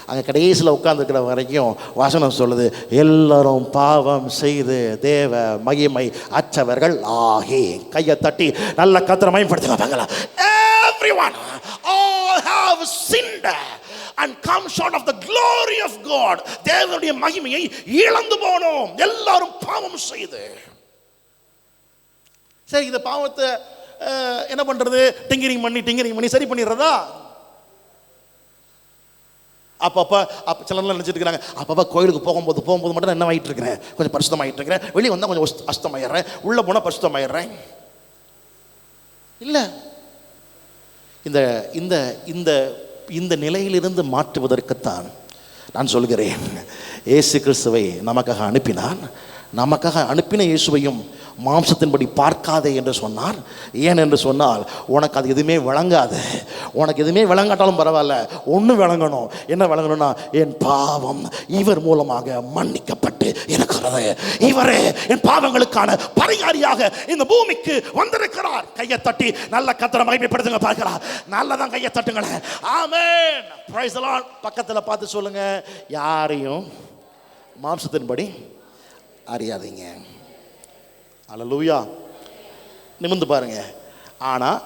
அங்கே கடைசியில் உட்காந்துருக்கிற வரைக்கும் வசனம் சொல்லுது, எல்லாரும் பாவம் செய்து தேவ மகிமை அற்றவர்கள் ஆகி. கையை தட்டி நல்ல கர்த்தரை மகிமைப்படுத்துங்க. Everyone all have sinned and come short of the glory of God. தேவனுடைய மகிமையை இழந்து போனோம், எல்லாரும் பாவம் செய்து. சரி, இந்த பாவத்தை என்ன பண்றது? டிங்கரிங் பண்ணி சரி பண்ணிடுறதா? அப்பப்போ சிலர்லாம் நினச்சிட்டு இருக்கிறாங்க, அப்பப்போ கோயிலுக்கு போகும்போது மட்டும் என்ன ஆகிட்டு இருக்கிறேன், கொஞ்சம் பரிசுத்தமாகிட்டு இருக்கிறேன், வெளியே வந்தால் கொஞ்சம் அஸ்தமாயிடுறேன், உள்ளே போனால் பரிசுத்தமாயிடுறேன். இல்லை, இந்த இந்த இந்த இந்த நிலையிலிருந்து மாற்றுவதற்குத்தான் நான் சொல்கிறேன், இயேசு கிறிஸ்துவை நமக்காக அனுப்பினான். நமக்காக அனுப்பின இயேசுவையும் மாம்சத்தின்படி பார்க்காதே என்று சொன்னார். ஏன் என்று சொன்னால், உனக்கு அது எதுவுமே விளங்காது. உனக்கு எதுவுமே விளங்காட்டாலும் பரவாயில்ல, ஒன்று விளங்கணும். என்ன விளங்கணும்னா, என் பாவம் இவர் மூலமாக மன்னிக்கப்பட்டு இருக்கிறது, இவரே என் பாவங்களுக்கான பரிகாரியாக இந்த பூமிக்கு வந்திருக்கிறார். கையை தட்டி நல்ல கர்த்தரை மகிமைப்படுத்துங்க. பார்க்கலாம், நல்லதான் கையை தட்டுங்களேன். ஆமென், பிரைஸ் தி லார்ட். பக்கத்தில் பார்த்து சொல்லுங்க, யாரையும் மாம்சத்தின்படி அறியாதீங்க. அல்லேலூயா. நிமிர்ந்து பாருங்க. ஆனால்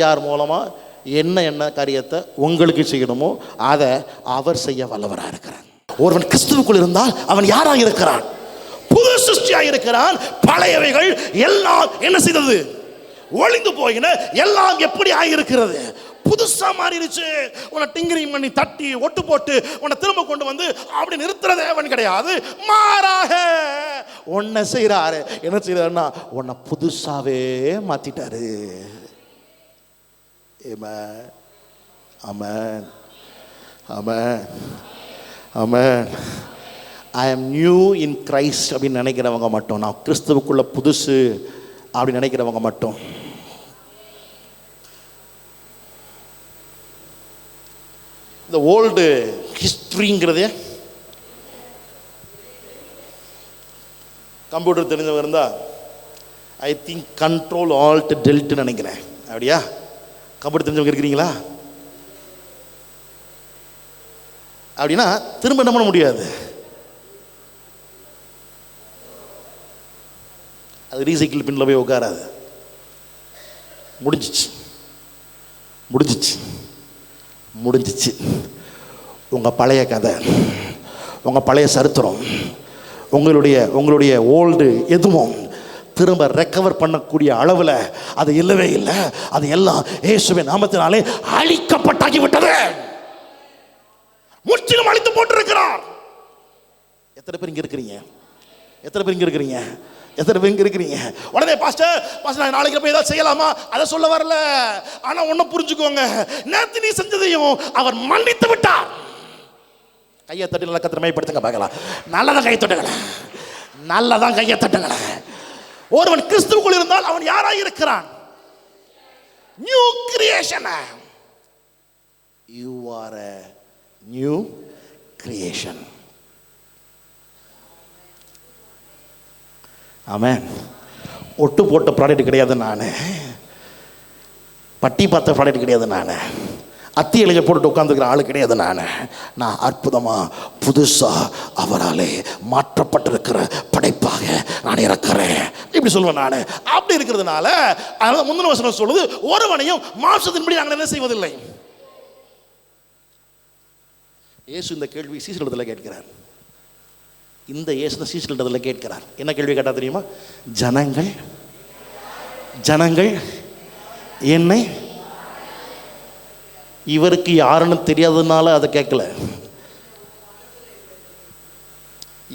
யார் மூலமாக என்ன காரியத்தை உங்களுக்கு செய்யணுமோ அதை அவர் செய்ய வல்லவராக இருக்கிறார். ஒருவன் கிறிஸ்துவுக்குள் இருந்தால் அவன் யாராக இருக்கிறான்? புது சிருஷ்டியாக இருக்கிறான். பழையவைகள் எல்லாம் என்ன செய்தது? ஒளிந்து போயின. எல்லாம் எப்படி ஆகியிருக்கிறது? புதுசா மாறிடுச்சு. உன்னை டிங்கரிங் பண்ணி தட்டி ஒட்டு போட்டு உன்னை திரும்ப கொண்டு வந்து அப்படி நிறுத்துற தேவன் கிடையாது. மாறாக உன்னை செய்யறாரு. என்ன செய்யறாருன்னா, உன்னை புதுசாவே மாத்திட்டாரு. ஆமென், ஆமென், ஆமென், ஆமென். ஐ ஆம் நியூ இன் கிரைஸ்ட் அப்படின்னு நினைக்கிறவங்க மட்டும், நான் கிறிஸ்துவுக்குள்ள புதுசு அப்படி நினைக்கிறவங்க மட்டும், இந்த ஓல்டு ஹிஸ்ட்ரிங்கிறதே கம்ப்யூட்டர் தெரிஞ்சவங்க இருந்தா I think control alt dealt நினைக்கிறேன். அப்படியா? கம்ப்யூட்டர் தெரிஞ்சவங்க இருக்கிறீங்களா? அப்படின்னா திரும்ப என்ன பண்ண முடியாது, அது ரீசைக்கிள் பின்ல போய் உட்காராது. முடிஞ்சிச்சு. உங்கள் பழைய கதை, உங்கள் பழைய சரித்திரம், உங்களுடைய ஓல்டு எதுவும் திரும்ப ரெக்கவர் பண்ணக்கூடிய அளவில் அது இல்லவே இல்லை. அது எல்லாம் இயேசுவின் நாமத்தினாலே அழிக்கப்பட்டாகிவிட்டது. முற்றிலும் அழித்து போட்டிருக்கிறார். எத்தனை பேர் இங்கே இருக்கிறீங்க? உடனே பாஸ்டர் நாளைக்கு போய் ஏதாவது செய்யலாமா, அதை சொல்ல வரல. ஆனா ஒன்னும் புரிஞ்சுக்கோங்க, நேத்து நீ செஞ்சதையும் அவர் மன்னித்து விட்டார். கையை தட்டி நல்ல கர்த்தரை மகிமைப்படுத்துங்க. பார்க்கலாம், நல்லதான் கையை தட்டுங்கள. ஒருவன் கிறிஸ்துவுக்குள் இருந்தால் அவன் யாராய் இருக்கிறான்? New creation. You are a new creation. Amen. ஒட்டு போட்ட ப்ராடக்ட் கிடையாது நான், பட்டி பார்த்த ப்ராடக்ட் கிடையாது நான், அத்தி இலையை போட்டு உட்காந்துருக்கிற ஆளு கிடையாது நான் அற்புதமாக புதுசாக அவராலே மாற்றப்பட்டிருக்கிற படைப்பாக நான் இருக்கிறேன். இப்படி சொல்லுவேன் நான். அப்படி இருக்கிறதுனால அதனால முந்தின வசனம் சொல்லுது, ஒருவனையும் மாம்சத்தின்படி நாங்கள் என்ன செய்வதில்லை. இயேசு இந்த கேள்வி சீசனிடத்தில் கேட்கிறார். இந்த இயேசு சீசனிடத்தில் கேட்கிறார். என்ன கேள்வி கேட்டா தெரியுமா? ஜனங்கள் என்னை, இவருக்கு யாருன்னு தெரியாததுனால அதை கேட்கல.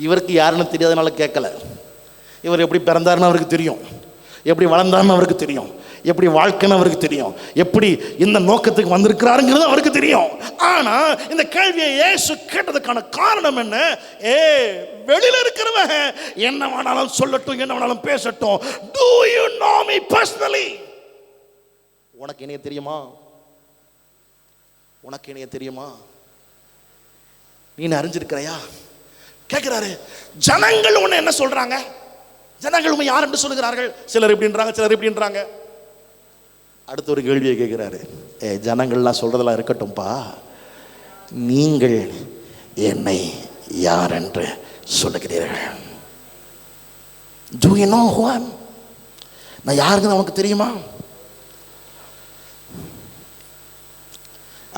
இவருக்கு யாருன்னு தெரியாதனால கேட்கல. இவர் எப்படி பிறந்தாருன்னு அவருக்கு தெரியும், எப்படி வளர்ந்தாருன்னு அவருக்கு தெரியும், எப்படி வாழ்க்கைன்னு அவருக்கு தெரியும், எப்படி இந்த நோக்கத்துக்கு வந்திருக்கிறாருங்கிறது அவருக்கு தெரியும். ஆனா இந்த கேள்வியை இயேசு கேட்டதுக்கான காரணம் என்ன? வெளியில இருக்கிறவன் என்ன வேணாலும் சொல்லட்டும், என்ன வேணாலும் பேசட்டும். Do you know me personally? உனக்கு என்னைய தெரியுமா? உனக்கு என்னைய தெரியுமா? நீ அறிஞ்சிருக்கிறையா கேட்கிறாரு. ஜனங்கள் உன்னை என்ன சொல்றாங்க? ஜனங்கள் உண்மை யார் என்று சொல்லுகிறார்கள்? சிலர் இப்படின்றாங்க, சிலர் இப்படின்றாங்க. அடுத்த ஒரு கேள்வியை கேட்கிறாரு. ஜனங்கள்லாம் சொல்றதெல்லாம் இருக்கட்டும்பா, நீங்கள் என்னை யார் என்று சொல்லுகிறீர்கள்? Do you know who I am? நான் யாருன்னு நமக்கு தெரியுமா?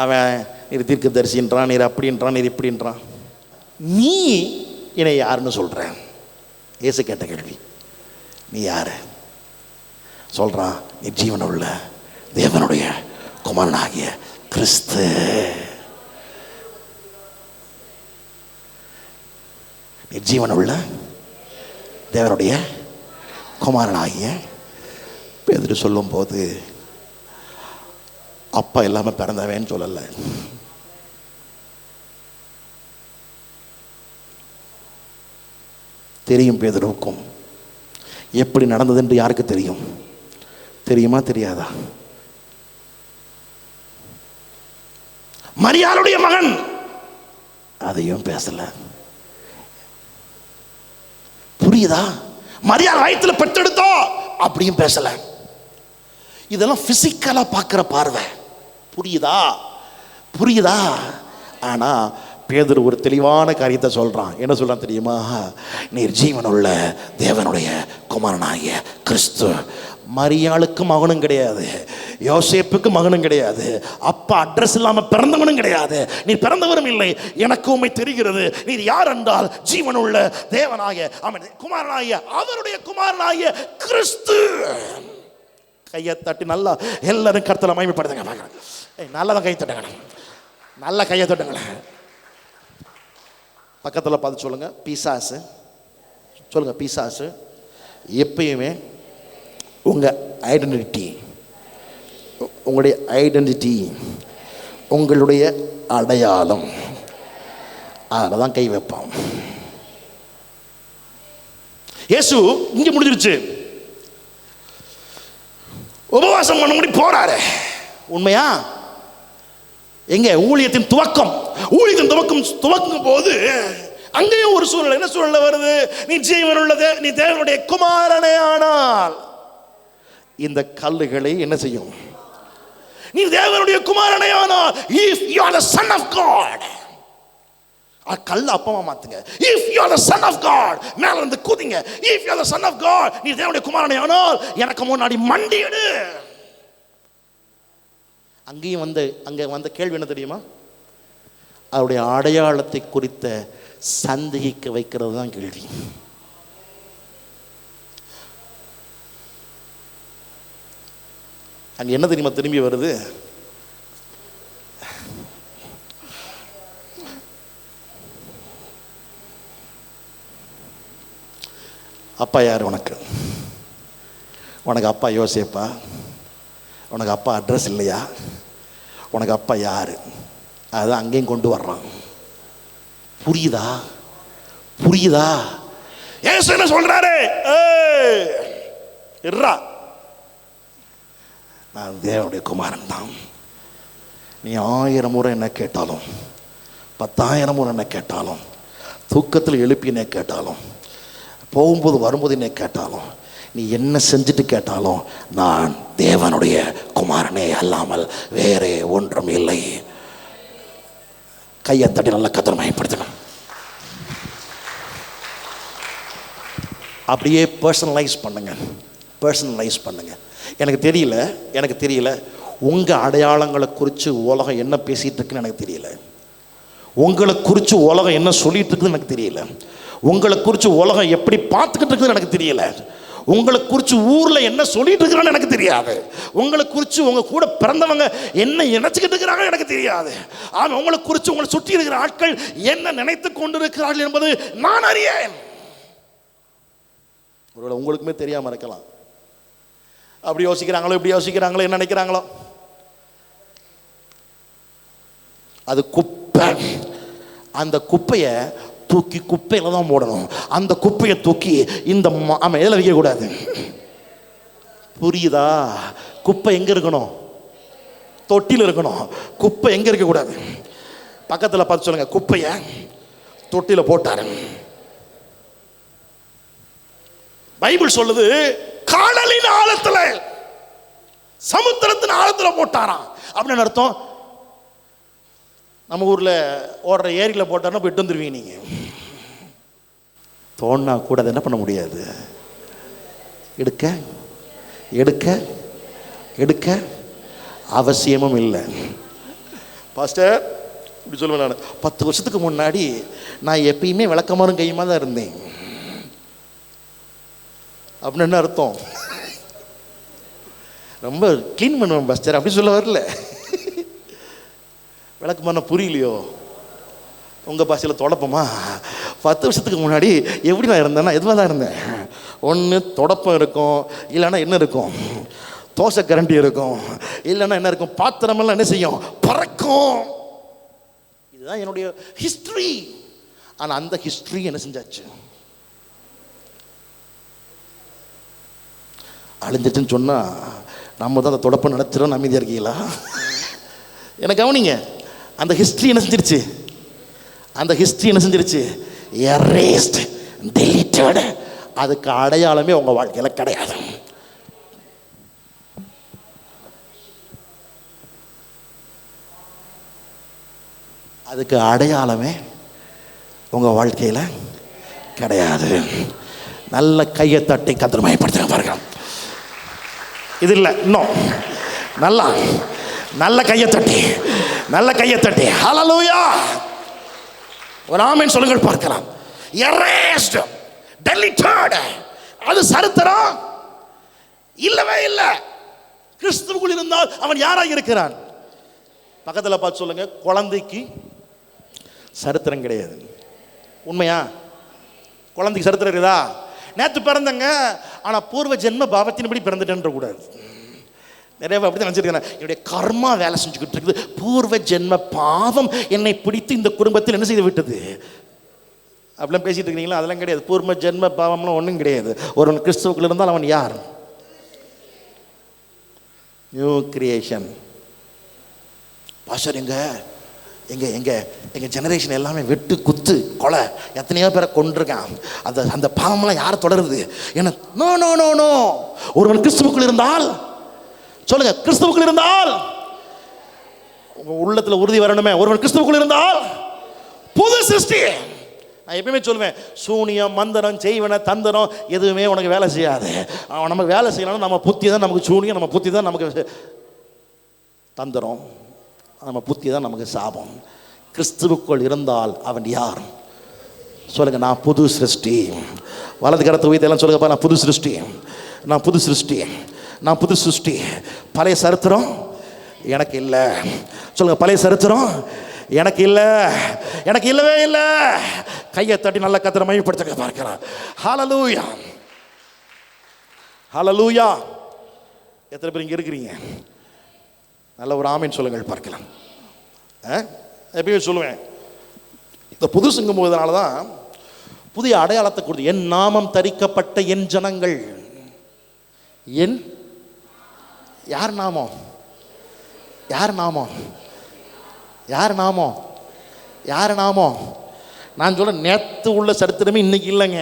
அவன் நீர் தீர்க்கதரிசின்றான், நீர் அப்படின்றான், நீர் இப்படின்றான். நீ என்னை யாருன்னு சொல்ற? இயேசு கேட்ட கேள்வி, நீ யாரு? சொல்றான், நீ ஜீவனுள்ள தேவனுடைய குமாரனாகிய கிறிஸ்து. நீ ஜீவனுள்ள தேவனுடைய குமாரனாகிய. பேதுரு சொல்லும் போது அப்பா இல்லாம பிறந்தவன்னு சொல்லல. தெரியும் பேதுருவுக்கும் எப்படி நடந்தது என்று யாருக்கு தெரியும்? தெரியுமா தெரியாதா? மரியாளுடைய மகன், அதையும் பேசல. புரியுதா? மரியாள் வயிற்றுல பெற்றெடுத்தோ அப்படியும் பேசல. இதெல்லாம் பிசிக்கலா பார்க்கிற பார்வை. புரியுதா? புரியுதா? ஆனா பேதுரு ஒரு தெளிவான காரியத்தை சொல்றான். என்ன சொல்றான் தெரியுமா? நீர் ஜீவனுள்ள தேவனுடைய குமாரனாகிய கிறிஸ்து. மரியாளுக்கு மகனும் கிடையாது, யோசேப்புக்கு மகனும் கிடையாது, அப்பா அட்ரஸ் இல்லாம பிறந்தவனும் கிடையாது, நீ பிறந்தவரும் இல்லை. எனக்கு உண்மை தெரிகிறது. நீர் யார் என்றால் ஜீவனுள்ள தேவனாகிய குமாரனாகிய அவருடைய குமாரனாகிய கிறிஸ்து. கையை தட்டி நல்லா எல்லாரும் கர்த்தரை மகிமைப்படுத்துங்க. நல்லதான் கை தட்டுங்க, நல்ல கையை தட்டுங்க. பக்கத்தில் பார்த்து சொல்லுங்க, பிசாசு. சொல்லுங்க, பிசாசு எப்பயுமே உங்கள் ஐடென்டிட்டி, உங்களுடைய ஐடென்டிட்டி, உங்களுடைய அடையாளம், அதில் தான் கை வைப்பான். இயேசு இங்கே முடிஞ்சிருச்சு, உபவாசம் பண்ண முடி போறாரு. உண்மையா? எங்க ஊழியத்தின் துவக்கம், ஊழியத்தின் துவக்கும் போது அங்கேயும் ஒரு சூழ்நிலை. என்ன சூழ்நிலை வருது? நீ ஜீவனுள்ளது, நீ தேவனுடைய குமாரனே ஆனால் இந்த கல்லுகளை என்ன செய்யும்? நீ தேவனுடைய குமாரனே ஆனால், if you are the son of God, கல்ல அப்பமா மாத்துங்க. if you are the son of God, மேல இருந்து குதிங்க. if you are the son of God, நீ தேவனுடைய குமாரனே ஆனால் எனக்கு முன்னாடி மண்டியிடு. அங்கேயும் அங்க வந்த கேள்வி என்ன தெரியுமா? அவருடைய அடையாளத்தை குறித்த சந்தேகிக்க வைக்கிறது தான் கேள்வி. அங்க என்ன தெரியுமா திரும்பி வருது? அப்பா யார் உனக்கு? உனக்கு அப்பா யோசேப்பா? உனக்கு அப்பா அட்ரஸ் இல்லையா? உனக்கு அப்பா யாரு? அதுதான் அங்கேயும் கொண்டு வர்றான். புரியுதா? புரியுதா? ஏசு என்ன சொல்றாரு? நான் தேவனுடைய குமாரன் தான். நீ 1000 முறை என்ன கேட்டாலும், 10,000 முறை என்ன கேட்டாலும், தூக்கத்தில் எழுப்பி என்ன கேட்டாலும், போகும்போது வரும்போது என்ன கேட்டாலும், நீ என்ன செஞ்சுட்டு கேட்டாலும், நான் தேவனுடைய குமாரனே அல்லாமல் வேறே ஒன்றும் இல்லை. கையை தட்டி நல்லா கர்த்தரை மகிமைப்படுத்தணும். அப்படியே பர்சனலைஸ் பண்ணுங்க, பர்சனலைஸ் பண்ணுங்க. எனக்கு தெரியல உங்கள் அடையாளங்களை குறித்து உலகம் என்ன பேசிகிட்டு இருக்குன்னு எனக்கு தெரியல. உங்களை குறித்து உலகம் என்ன சொல்லிட்டு இருக்குதுன்னு எனக்கு தெரியல. உங்களை குறித்து உலகம் எப்படி பார்த்துக்கிட்டு இருக்குதுன்னு எனக்கு தெரியல. உங்களை குறித்து ஊரில் என்ன சொல்லிட்டு இருக்கிறான்னு எனக்கு தெரியாது. உங்களை குறித்து உங்க கூட பிறந்தவங்க என்ன நினைச்சுக்கிட்டு இருக்கிறாங்க எனக்கு தெரியாது. ஆனால் உங்களை குறித்து உங்களை சுற்றி இருக்கிற ஆட்கள் என்ன நினைத்து கொண்டிருக்கிறார்கள் என்பது நான் அறியேன். ஒருவேளை உங்களுக்குமே தெரியாமல் இருக்கலாம். அப்படி யோசிக்கிறாங்களோ இப்படி யோசிக்கிறாங்களோ என்ன நினைக்கிறாங்களோ. அது குப்பை. அந்த குப்பையை தூக்கி குப்பையில தான் போடணும். அந்த குப்பையை தூக்கி இந்த எதில் வைக்கக்கூடாது. புரியுதா? குப்பை எங்க இருக்கணும்? தொட்டியில் இருக்கணும். குப்பை எங்க இருக்கக்கூடாது? பக்கத்தில் பார்த்து சொல்லுங்க, குப்பையை தொட்டியில் போட்டாரு. பைபிள் சொல்லுது கடலின் ஆழத்துல, சமுத்திரத்தின் ஆழத்துல போட்டாராம். அப்படின்னு அர்த்தம், நம்ம ஊரில் ஓடுற ஏரியில் போட்டாருன்னா போயிட்டு வந்துருவீங்க. நீங்கள் தோணா கூட அதை என்ன பண்ண முடியாது. எடுக்க எடுக்க எடுக்க அவசியமும் இல்லை. பாஸ்டர் இப்படி சொல்லுவேன் நான். 10 வருஷத்துக்கு முன்னாடி நான் எப்பயுமே விளக்கமாறும் கையுமா தான் இருந்தேன். அப்படின்னு என்ன அர்த்தம்? ரொம்ப க்ளீன் பண்ணுவேன் பாஸ்டர் அப்படின்னு சொல்ல வரல. விளக்கு பண்ண புரியலையோ? உங்கள் பாஷையில் தொடப்பமா? 10 வருஷத்துக்கு முன்னாடி எப்படி நான் இருந்தேன்னா எதுவாக தான் இருந்தேன். ஒன்று தொடப்பம் இருக்கும், இல்லைன்னா என்ன இருக்கும், தோசை கரண்டி இருக்கும், இல்லைன்னா என்ன இருக்கும், பாத்திரமெல்லாம் என்ன செய்யும், பறக்கும். இதுதான் என்னுடைய ஹிஸ்ட்ரி. ஆனால் அந்த ஹிஸ்ட்ரி என்ன செஞ்சாச்சு? அழிஞ்சிச்சுன்னு சொன்னால் நம்ம தான் அந்த தொடப்பம் நடத்துகிறோம். அமைதியாக இருக்கீங்களா? எனக்கு கவனிங்க. அந்த ஹிஸ்ட்ரி என்ன செஞ்சிருச்சு? அந்த ஹிஸ்ட்ரி என்ன செஞ்சிருச்சு? Erased, deleted. அதுக்கு அடையாளமே உங்கள் வாழ்க்கையில் கிடையாது. அதுக்கு அடையாளமே உங்கள் வாழ்க்கையில் கிடையாது. நல்ல கையை தட்டி கத்திரமயப்படுத்துங்க பாருங்க. இது இல்லை இன்னும் நல்லா நல்ல கையை தட்டி, நல்ல கையை தட்டி ஹல்லேலூயா ஒரு ஆமென் சொல்லுங்கள் பார்க்கலாம். Erased, deleted. அது சரித்திரம் இல்லவே இல்லை. கிறிஸ்துவுக்குள் இருந்தால் அவன் யாராக இருக்கிறான்? பக்கத்தில் பார்த்து சொல்லுங்க, குழந்தைக்கு சரித்திரம் கிடையாது. உண்மையா? குழந்தைக்கு சரித்திரம் இருக்குதா? நேற்று பிறந்தங்க, ஆனால் பூர்வ ஜென்ம பாவத்தின்படி பிறந்துட்டேன்ற கூடாது. நிறைய அப்படி தான் நினச்சிருக்கேன். என்னுடைய கர்மா வேலை செஞ்சுக்கிட்டு இருக்குது. பூர்வ ஜென்ம பாவம் என்னை பிடித்து இந்த குடும்பத்தில் என்ன செய்து விட்டது அப்படிலாம் பேசிட்டு இருக்கிறீங்களா? அதெல்லாம் கிடையாது. பூர்வ ஜென்ம பாவம்லாம் ஒன்றும் கிடையாது. ஒருவன் கிறிஸ்துவுக்குள் இருந்தால் அவன் யார்? New creation. பாஸ்டர் எங்கள் ஜெனரேஷன் எல்லாமே வெட்டு குத்து கொலை எத்தனையோ பேரை கொண்டிருக்கான். அந்த பாவம்லாம் யாரை தொடருது? ஏன்னா நோ நோ நோ நோ ஒருவன் கிறிஸ்துவுக்குள் இருந்தால், சொல்லுங்க, கிறிஸ்துவுக்குள் இருந்தால், உள்ளத்தில் உறுதி வரணுமே, ஒருவன் கிறிஸ்துவுக்குள் இருந்தால் புது சிருஷ்டி. நான் எப்பயுமே சொல்லுவேன், சூனியம், மந்திரம், செய்வன, தந்திரம் எதுவுமே உனக்கு வேலை செய்யாது. அவன் நமக்கு வேலை செய்யணும். நம்ம புத்தி தான் நமக்கு சூனியம், நம்ம புத்தி தான் நமக்கு தந்திரம், நம்ம புத்தி தான் நமக்கு சாபம். கிறிஸ்துவுக்குள் இருந்தால் அவன் யார்? சொல்லுங்க, நான் புது சிருஷ்டி. வலது கரத்தை உயர்த்தி சொல்லுங்கப்பா, நான் புது சிருஷ்டி, நான் புது சிருஷ்டி, நான் புது சிருஷ்டி. பழைய சரித்திரம் எனக்கு இல்லை. சொல்லுங்க, பழைய சரித்திரம் எனக்கு இல்லை, எனக்கு இல்லவே இல்லை. கையை தட்டி நல்ல கத்திர மையப்படுத்த பார்க்கலாம். ஹல்லேலூயா, ஹல்லேலூயா. எத்தனை பேர் இங்கே இருக்கிறீங்க? நல்ல ஒரு ஆமீன் சொல்லுங்கள் பார்க்கலாம். எப்பயுமே சொல்லுவேன், இந்த புதுசுங்கும் போதனால தான் புதிய அடையாளத்தை கொடுத்து, என் நாமம் தரிக்கப்பட்ட என் ஜனங்கள். என் யார் நாமம்? யார் நாமம்? யார் நாமம்? யார் நாமம்? நான் சொல்ல, நேற்று உள்ள சரித்திரமே இன்னைக்கு இல்லைங்க.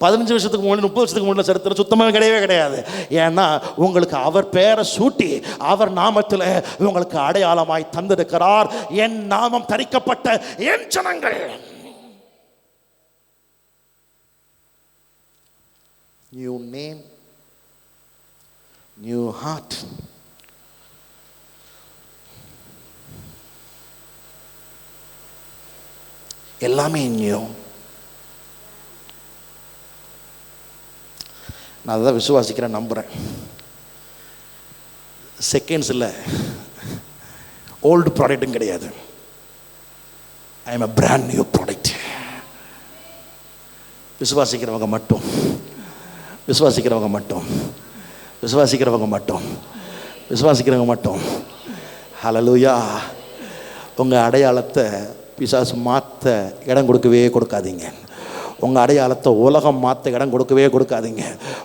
15 வருஷத்துக்கு முன்னாடி, 30 வருஷத்துக்கு முன்னாடி சரித்திரம் சுத்தமாக கிடையவே கிடையாது. ஏன்னா உங்களுக்கு அவர் பேரை சூட்டி அவர் நாமத்தில் உங்களுக்கு அடையாளமாய் தந்திருக்கிறார். என் நாமம் தரிக்கப்பட்ட என் ஜனங்கள். New name, new heart. எல்லாமே நியூ. நான் அதை விசுவாசிக்கிறேன், நம்புகிறேன். செகண்ட்ஸ் இல்லை, ஓல்டு ப்ராடக்ட்டும் கிடையாது. ஐ எம் a brand new product. விசுவாசிக்கிறவங்க மட்டும், விசுவாசிக்கிறவங்க மட்டும், விசுவாசிக்கிறவங்க மட்டும், விசுவாசிக்கிறவங்க மட்டும். ஹல்லேலூயா. உங்கள் அடையாளத்தை பிசாசு மாற்ற இடம் கொடுக்கவே கொடுக்காதீங்க. உங்கள் அடையாளத்தை உலகம் மாற்ற இடம் கொடுக்கவே கொடுக்காதீங்க.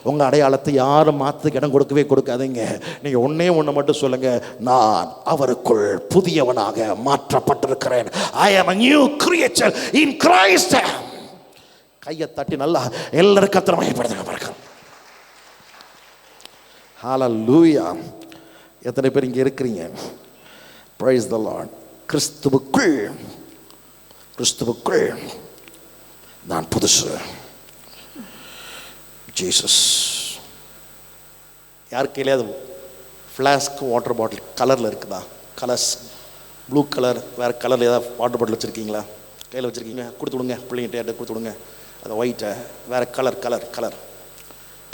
உங்கள் அடையாளத்தை யாரும் மாற்ற இடம் கொடுக்கவே கொடுக்காதீங்க. நீங்கள் ஒன்றே ஒன்று மட்டும் சொல்லுங்கள், நான் அவருக்குள் புதியவனாக மாற்றப்பட்டிருக்கிறேன். ஐ ஆம் a new creature in Christ. கையை தட்டி நல்லா எல்லாரும் கர்த்தரை மகிமைப்படுத்துங்க பாருங்க. ஹல்லேலூயா. எத்தனை பேர் இங்கே இருக்கிறீங்க? Praise the Lord. கிறிஸ்துவுக்குள், கிறிஸ்துவுக்குள் நான் புதுசு. ஜீசஸ். யார் கையிலையாவது ஃப்ளாஸ்க் வாட்டர் பாட்டில் கலரில் இருக்குதா? கலர்ஸ், ப்ளூ கலர், வேறு கலரில் ஏதாவது வாட்டர் பாட்டில் வச்சுருக்கீங்களா? கையில் வச்சுருக்கீங்க, கொடுத்து விடுங்க. பிள்ளைங்கிட்ட கொடுத்து விடுங்க. அது ஒயிட்டை, வேறு colour colour colour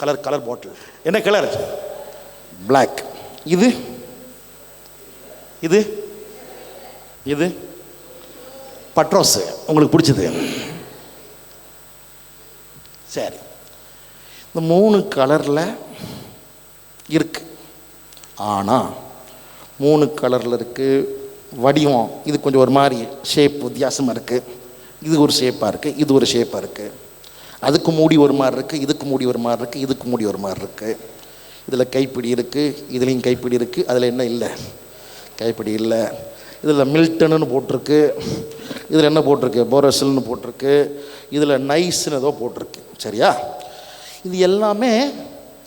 colour colour bottle. என்ன கலர்? பிளாக். இது இது இது பட்ரோஸ், உங்களுக்கு பிடிச்சது. சரி, இந்த 3 கலரில் இருக்கு. ஆனால் 3 கலரில் இருக்குது. வடிவம் இது கொஞ்சம் ஒரு மாதிரி ஷேப் வித்தியாசமாக இருக்குது. இது ஒரு ஷேப்பாக இருக்குது, இது ஒரு ஷேப்பாக இருக்குது. அதுக்கு மூடி ஒரு மாதிரி இருக்குது, இதுக்கு மூடி ஒரு மாதிரி இருக்குது, இதுக்கு மூடி ஒரு மாதிரி இருக்குது. இதில் கைப்பிடி இருக்குது, இதுலேயும் கைப்பிடி இருக்குது. அதில் என்ன இல்லை? கைப்பிடி இல்லை. இதில் மில்டன்னு போட்டிருக்கு, இதில் என்ன போட்டிருக்கு? போரோசில்னு போட்டிருக்கு, இதில் நைஸ்ன்னு ஏதோ போட்டிருக்கு. சரியா? இது எல்லாமே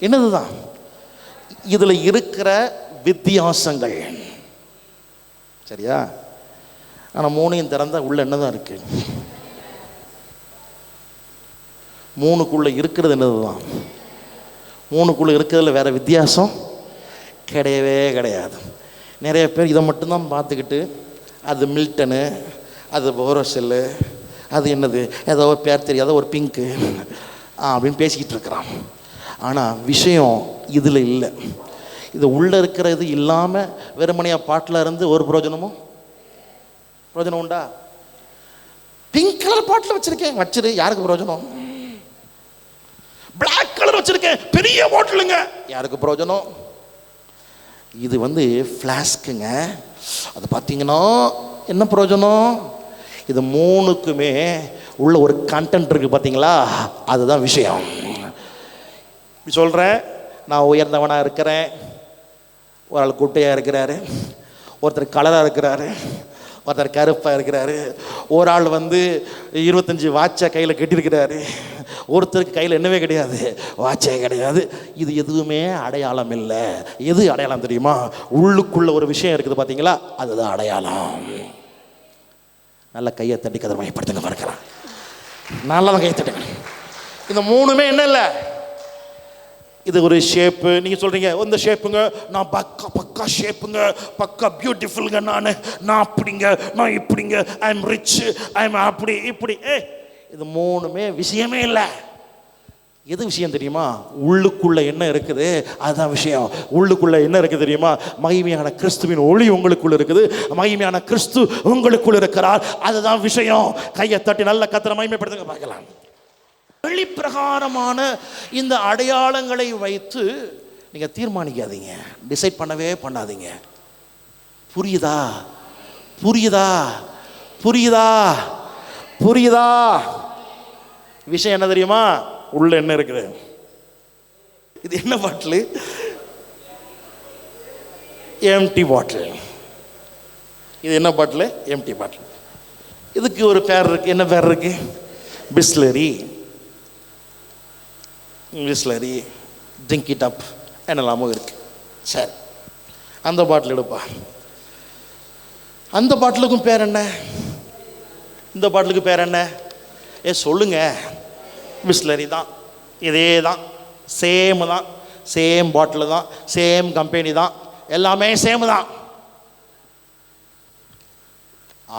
என்னது தான்? இதில் இருக்கிற வித்தியாசங்கள். சரியா? ஆனால் 3ஐயும் திறந்தால் உள்ள என்ன தான் இருக்குது? 3க்குள்ளே இருக்கிறது என்னது தான்? 3க்குள்ளே இருக்கிறதுல வேறு வித்தியாசம் கிடையவே கிடையாது. நிறைய பேர் இதை மட்டும்தான் பார்த்துக்கிட்டு, அது மில்டனு, அது போரோசெல்லு, அது என்னது ஏதோ பேர் தெரியாத ஒரு பிங்க்கு அப்படின்னு பேசிக்கிட்டு இருக்கிறான். ஆனால் விஷயம் இதில் இல்லை. இது உள்ளே இருக்கிறது இல்லாமல் வெறுமனையாக பாட்டில் இருந்து ஒரு பிரயோஜனமும் உண்டா? பிங்க் கலர் பாட்டில் வச்சுருக்கேன், வச்சிரு, யாருக்கு பிரயோஜனம்? பிளாக் கலர் வச்சுருக்கேன், பெரிய பாட்டிலுங்க, யாருக்கு பிரயோஜனம்? இது ஃப்ளாஸ்க்குங்க. அது பார்த்தீங்கன்னா என்ன பிரயோஜனம்? இது 3க்குமே உள்ள ஒரு கண்டென்ட் இருக்குது பார்த்தீங்களா? அதுதான் விஷயம். சொல்கிறேன், நான் உயர்ந்தவனாக இருக்கிறேன், ஒரு ஆள் குட்டையாக இருக்கிறாரு, ஒருத்தர் கலராக இருக்கிறாரு, ஒருத்தர் கருப்பாக இருக்கிறாரு, ஒரு ஆள் 25 வாட்சை கையில் கட்டியிருக்கிறாரு, ஒருத்தருக்கு கையில் என்னவே கிடையாது, வாட்சே கிடையாது. இது எதுவுமே அடையாளம் இல்லை. எது அடையாளம் தெரியுமா? உள்ளுக்குள்ள ஒரு விஷயம் இருக்குது பார்த்தீங்களா? அதுதான் அடையாளம். நல்ல கையை தட்டி கதர் மையப்படுத்துங்க பார்க்கலாம். நல்லா கையை தட்டுங்க. இந்த 3மே என்ன இல்லை? இது ஒரு ஷேப்பு. நீங்கள் சொல்கிறீங்க இந்த ஷேப்புங்க, நான் பக்கா ஷேப்புங்க, பக்கா பியூட்டிஃபுல்லுங்க, நான் அப்படிங்க, நான் இப்படிங்க, I am rich, I am அப்படி இப்படி. இது 3மே விஷயமே இல்லை. எது விஷயம் தெரியுமா? உள்ளுக்குள்ள என்ன இருக்குது அதுதான் விஷயம். உள்ளுக்குள்ள என்ன இருக்குது தெரியுமா? மகிமையான கிறிஸ்துவின் ஒளி உங்களுக்குள்ள இருக்குது, மகிமையான கிறிஸ்து உங்களுக்குள்ள இருக்கிறார், அதுதான் விஷயம். கையை தட்டி நல்ல கர்த்தரை மகிமைப்படுத்துங்க பார்க்கலாம். வெளிப்பிரகாரமான இந்த அடையாளங்களை வைத்து நீங்கள் தீர்மானிக்காதீங்க, டிசைட் பண்ணவே பண்ணாதீங்க. புரியுதா? புரியுதா? புரியுதா? புரியுதா? விஷயம் என்ன தெரியுமா? உள்ள என்ன இருக்குது? இது என்ன பாட்டில்? எம்டி பாட்டில். இது என்ன பாட்டில்? எம்டி பாட்டில். இதுக்கு ஒரு பேர் இருக்கு. என்ன பேர் இருக்கு? Bisleri. Bisleri, drink it up, என்னெல்லாமோ இருக்கு. சரி, அந்த பாட்டில் எடுப்பா. அந்த பாட்டிலுக்கும் பேர் என்ன? இந்த பாட்டிலுக்கு பேர் என்ன? சொல்லுங்க. பிஸ்லரி தான். இதே தான், சேம் தான், சேம் பாட்டில் தான், சேம் கம்பெனி தான், எல்லாமே சேம் தான்.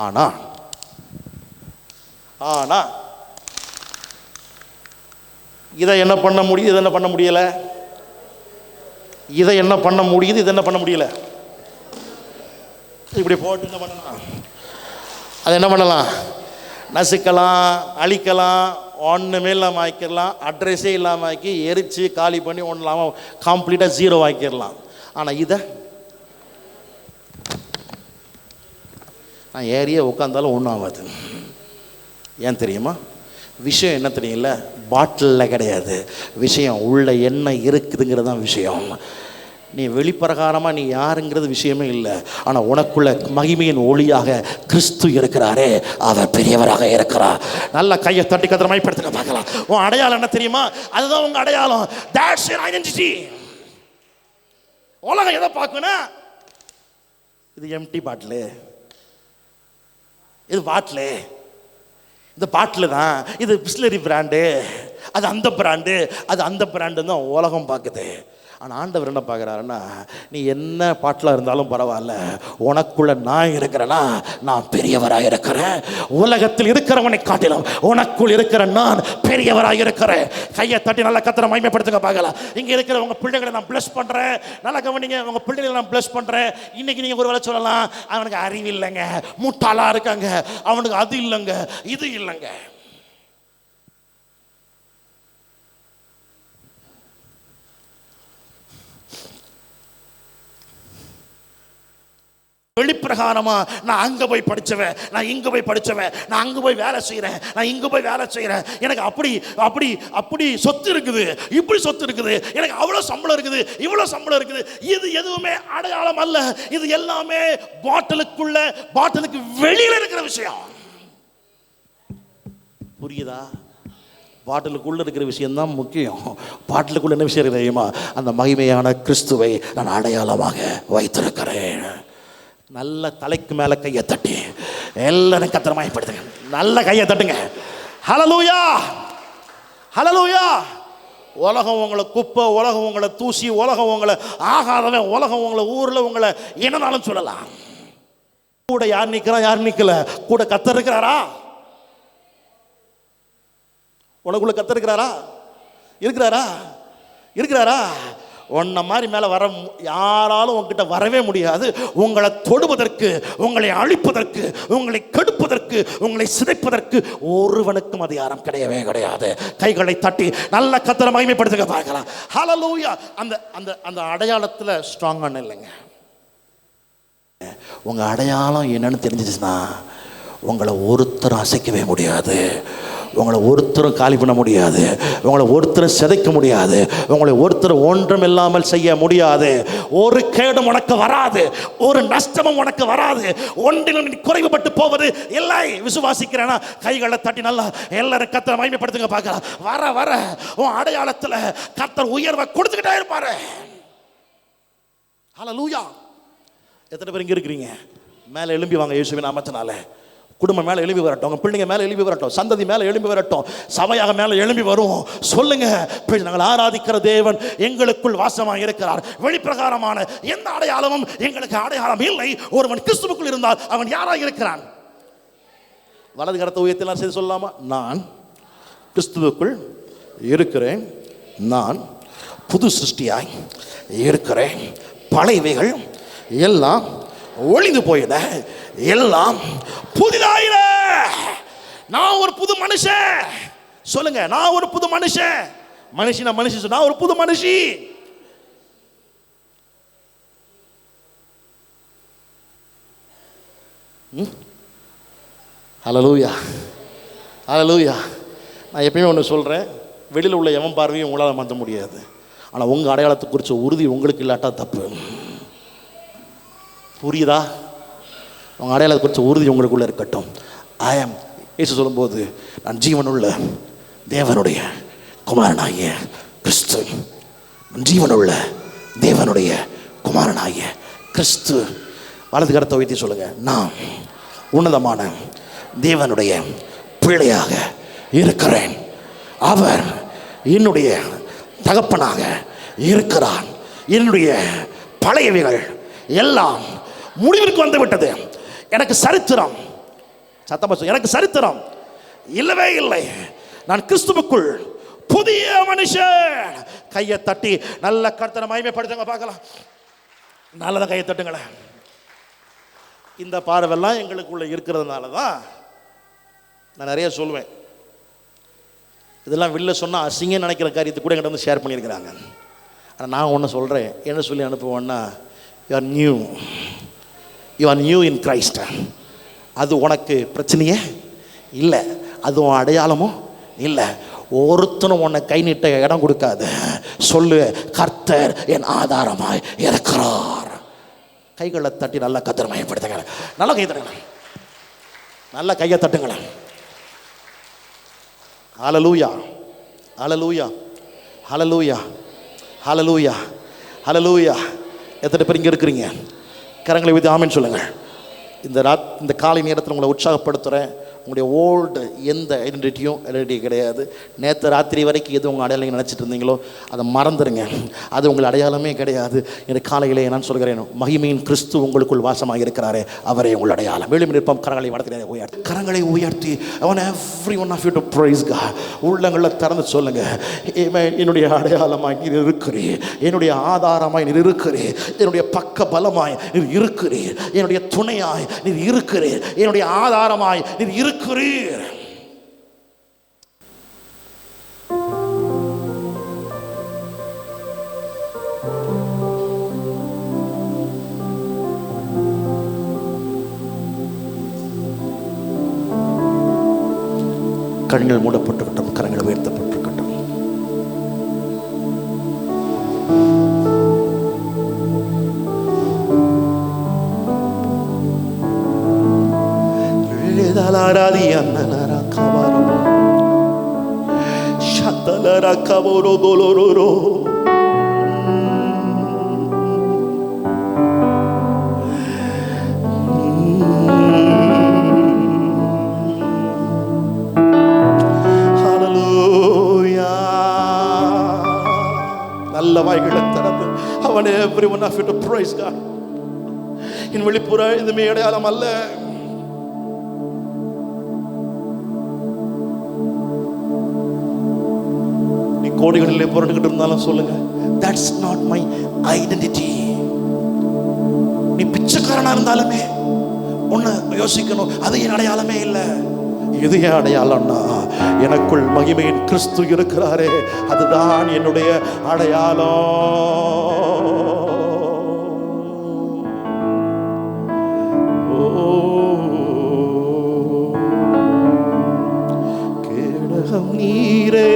ஆனா இதை என்ன பண்ண முடியுது, இதை என்ன பண்ண முடியலை, இதை என்ன பண்ண முடியுது, இதை என்ன பண்ண முடியல. இப்படி போட்டு என்ன பண்ணலாம், அதை என்ன பண்ணலாம், நசுக்கலாம், அழிக்கலாம், ஒன்றுமே இல்லாமல் ஆக்கிடலாம், அட்ரஸே இல்லாமல் ஆக்கி எரித்து காலி பண்ணி ஒன்றும் இல்லாமல் கம்ப்ளீட்டாக ஜீரோ ஆக்கிடலாம். ஆனால் இதை நான் ஏரியா உட்காந்தாலும் ஒன்றும் ஆகாது. ஏன் தெரியுமா? விஷயம் என்ன தெரியல, பாட்டிலில் கிடையாது விஷயம், உள்ள என்ன இருக்குதுங்கிறது தான் விஷயம். நீ வெளிப்பிரகாரமாக நீ யாருங்கிறது விஷயமே இல்லை. ஆனால் உனக்குள்ள மகிமையின் ஒளியாக கிறிஸ்து இருக்கிறாரே, அவர் பெரியவராக இருக்கிறார். நல்ல கையை தட்டி கத்திரமாய்ப்படுத்த பார்க்கலாம். உன் அடையாளம் என்ன தெரியுமா? அதுதான் உங்கள் அடையாளம். That's your identity. உலகம் எதை பார்க்கணும், இது எம்டி பாட்டிலு, இது பாட்டிலு, இந்த பாட்டில் தான், இது பிஸ்லரி பிராண்டு, அது அந்த பிராண்டு, அது அந்த பிராண்டு தான் உலகம் பார்க்குது. ஆனால் ஆண்டவர் என்ன பார்க்குறாருன்னா, நீ என்ன பாட்டில் இருந்தாலும் பரவாயில்ல, உனக்குள்ள நான் இருக்கிறேன்னா நான் பெரியவராக இருக்கிறேன். உலகத்தில் இருக்கிறவனை காட்டிலும் உனக்குள் இருக்கிற நான் பெரியவராக இருக்கிறேன். கையை தட்டி நல்லா கத்திர மகிமைப்படுத்துங்க பார்க்கலாம். இங்கே இருக்கிற உங்கள் பிள்ளைகளை நான் பிளஸ் பண்ணுறேன். நல்லா கவனிங்க, உங்கள் பிள்ளைகளை நான் பிளஸ் பண்ணுறேன். இன்றைக்கி நீங்கள் ஒரு வேலை சொல்லலாம், அவனுக்கு அறிவு இல்லைங்க, முட்டாளாக இருக்காங்க, அவனுக்கு அது இல்லைங்க, இது இல்லைங்க. வெளிப்பிரகாரமா நான் அங்க போய் படிச்சவன், நான் இங்க போய் படிச்சவன், நான் அங்க போய் வேலை செய்யறேன், நான் இங்க போய் வேலை செய்யறேன், எனக்கு அப்படி அப்படி அப்படி சொத்து இருக்குது, இப்படி சொத்து இருக்குது, எனக்கு அவ்வளவு சம்பளம் இருக்குது, இவ்வளவு சம்பளம் இருக்குது, இது எதுவுமே அடையாளம் அல்ல. இது எல்லாமே பாட்டிலுக்குள்ள, பாட்டிலுக்கு வெளியில இருக்கிற விஷயம். புரியுதா? பாட்டிலுக்குள்ள இருக்கிற விஷயம் தான் முக்கியம். பாட்டிலுக்குள்ள என்ன விஷயம் தெரியுமா? அந்த மகிமையான கிறிஸ்துவை நான் அடையாளமாக வைத்திருக்கிறேன். நல்ல தலைக்கு மேல கையை தட்டி எல்லாரும் கத்திரமாய்ப்படுத்துங்க. நல்ல கையை தட்டுங்க. ஹல்லேலூயா, ஹல்லேலூயா. உலகம் உங்களை குப்பை, உலகம் உங்களை தூசி, உலகம் உங்களை ஆகாதவன், உலகம் உங்களை ஊரில் உங்களை என்னனாலும் சொல்லலாம். கூட யார் நிற்கிறா, யார் நிற்கல, கூட கர்த்தர் இருக்கிறாரா? உனக்குள்ள கர்த்தர் இருக்கிறாரா? இருக்கிறாரா? இருக்கிறாரா? உன்ன மாதிரி மேலே வர யாராலும் உங்ககிட்ட வரவே முடியாது. உங்களை தொடுவதற்கு, உங்களை அழிப்பதற்கு, உங்களை கெடுப்பதற்கு, உங்களை சிதைப்பதற்கு ஒருவனுக்கும் அதிகாரம் கிடையவே கிடையாது. கைகளை தட்டி நல்ல கர்த்தரை மகிமைப்படுத்துங்க பார்க்கலாம். ஹல்லேலூயா. அந்த அந்த அந்த அடையாளத்தில் ஸ்ட்ராங்கான இல்லைங்க. உங்கள் அடையாளம் என்னன்னு தெரிஞ்சிச்சுன்னா உங்களை ஒருத்தரும் அசைக்கவே முடியாது, உங்களை ஒருத்தரும் காலி பண்ண முடியாது, உங்களை ஒருத்தரும் சிதைக்க முடியாது, உங்களை ஒருத்தர் ஒன்றும் இல்லாமல் செய்ய முடியாது. ஒரு கேடும் உனக்கு வராது, ஒரு நஷ்டமும் உனக்கு வராது, ஒன்றிலும் நீ குறைவுபட்டு போவது இல்லை. விசுவாசிக்கிறேன்னா கைகளை தட்டி நல்லா எல்லாரும் கர்த்தரை மகிமைப்படுத்துங்க பார்க்கலாம். வர வர உன் அடையாளத்தில் கர்த்தர் உயர்வை கொடுத்துக்கிட்டே இருப்பாரு. ஹல்லேலூயா. எத்தனை பேர் இங்கே இருக்கிறீங்க? மேலே எழும்பி வாங்க இயேசுவின் நாமத்தினால. குடும்பம் மேலே எழும்பி வரட்டும், உங்கள் பிள்ளைங்க மேலே எழும்பி வரட்டும், சந்ததி மேலே எழும்பி வரட்டும், சபையாக மேலே எழும்பி வரும். சொல்லுங்க, நாங்கள் ஆராதிக்கிற தேவன் எங்களுக்குள் வாசமாக இருக்கிறார். வெளிப்பிரகாரமான எந்த அடையாளமும் எங்களுக்கு அடையாளம் இல்லை. ஒருவன் கிறிஸ்துவுக்குள் இருந்தால் அவன் யாராக இருக்கிறான்? வலது கரத்தை உயர்த்தினார் செய்து சொல்லலாமா? நான் கிறிஸ்துவுக்குள் இருக்கிறேன், நான் புது சிருஷ்டியாய் இருக்கிறேன், பழையவைகள் எல்லாம் ஒளிந்து போயின, எல்லாம் புதிதாயின. நான் ஒரு புது மனுஷன். சொல்லுங்க, நான் ஒரு புது மனுஷன். மனுஷனா மனுஷன், நான் ஒரு புது மனுஷி. ஹல்லேலூயா, ஹல்லேலூயா. நான் எப்பயுமே ஒன்று சொல்கிறேன், வெளியில் உள்ள எவன் பார்வையும் உங்களால் மாற்ற முடியாது. ஆனால் உங்கள் அடையாளத்தை குறித்த உறுதி உங்களுக்கு இல்லாட்டா தப்பு. புரியுதா? உங்கள் அடையாளத்தை குறித்த உறுதி உங்களுக்குள்ளே இருக்கட்டும். இயேசு சொல்லும்போது, நான் ஜீவனுள்ள தேவனுடைய குமாரனாகிய கிறிஸ்து, ஜீவனுள்ள தேவனுடைய குமாரனாகிய கிறிஸ்து. வலது கரத்தை வைத்து சொல்லுங்க, நான் உன்னதமான தேவனுடைய பிள்ளையாக இருக்கிறேன், அவர் என்னுடைய தகப்பனாக இருக்கிறார், என்னுடைய பழையவைகள் எல்லாம் முடிவிற்கு வந்து விட்டது. எனக்கு சரித்திரம், சத்தமா எனக்கு சரித்திரம் இல்லவே இல்லை. நான் கிறிஸ்துவுக்குள் புதிய மனுஷன். கையை தட்டி நல்ல கர்த்தரை மகிமைப்படுத்துங்க பார்க்கலாம். நல்லதான் கையை தட்டுங்களேன். இந்த பார்வைலாம் எங்களுக்குள்ள இருக்கிறதுனால தான் நான் நிறைய சொல்லுவேன். இதெல்லாம் வெளில சொன்னால் அசிங்க நினைக்கிற காரியத்தை கூட என்கிட்ட வந்து ஷேர் பண்ணியிருக்கிறாங்க. ஆனால் நான் ஒன்று சொல்கிறேன், என்ன சொல்லி அனுப்புவேன்னா, you are new in Christ. அது உனக்கு பிரச்சனையே இல்லை, அது உன் அடையாளமும் இல்லை. ஒருத்தனும் உன்னை கை நீட்ட இடம் கொடுக்காது. சொல்லு, கர்த்தர் என் ஆதாரமாய் இருக்கிறார். கைகளை தட்டி நல்லா கர்த்தரை மகிமைப்படுத்துங்க. நல்லா கை தட்டுங்களேன், நல்லா கையை தட்டுங்களேன். ஹல்லேலூயா, ஹல்லேலூயா, ஹல்லேலூயா, ஹல்லேலூயா, ஹல்லேலூயா. எத்தனை பேர் இங்கே இருக்கிறீங்க? கரங்களை வைத்து ஆமென் சொல்லுங்கள். இந்த காலை நேரத்தில் உங்களை உற்சாகப்படுத்துகிறேன். உங்களுடைய ஓல்டு எந்த ஐடென்டிட்டி கிடையாது. நேற்று ராத்திரி வரைக்கும் எது உங்கள் அடையாளம் நினச்சிட்டு இருந்தீங்களோ அதை மறந்துடுங்க. அது உங்கள் அடையாளமே கிடையாது. இந்த காலையிலே நான் சொல்கிறேன், மகிமையின் கிறிஸ்து உங்களுக்குள் வாசமாக இருக்கிறாரே, அவரே உங்கள் அடையாளம். வெளியே நிற்போம். கரங்களை உயர்த்தி, கரங்களை உயர்த்தி, அவன் every one of you to praise God. உள்ளங்களை திறந்து சொல்லுங்க, என்னுடைய அடையாளமாய் நீர் இருக்கிறீர், என்னுடைய ஆதாரமாய் நீர் இருக்கிறீர், என்னுடைய பக்க பலமாய் நீர் இருக்கிறீர், என்னுடைய துணையாய் நீர் இருக்கிறீர், என்னுடைய ஆதாரமாய் நீர் இருக்கிறீர். கண்கள் மூடப்பட்டிருக்கட்டும், கரங்கள் உயர்த்தப்பட்டிருக்கட்டும். நல்ல வாய்களை திறந்து அவன் every one of you to praise God. என் வெளிப்புற இதுமே அடையாளம் அல்ல. நீ கோடிகளிலே புரண்டுகிட்டு இருந்தாலும் சொல்லுங்க, that's not my identity. நீ பிச்சைக்காரனா இருந்தாலுமே ஒன்னு யோசிக்கணும், அது என் அடையாளமே இல்லை. எது என் அடையாளம்னா, எனக்குள் மகிமையின் கிறிஸ்து இருக்கிறாரே, அதுதான் என்னுடைய அடையாளம். கேடகம் நீரே,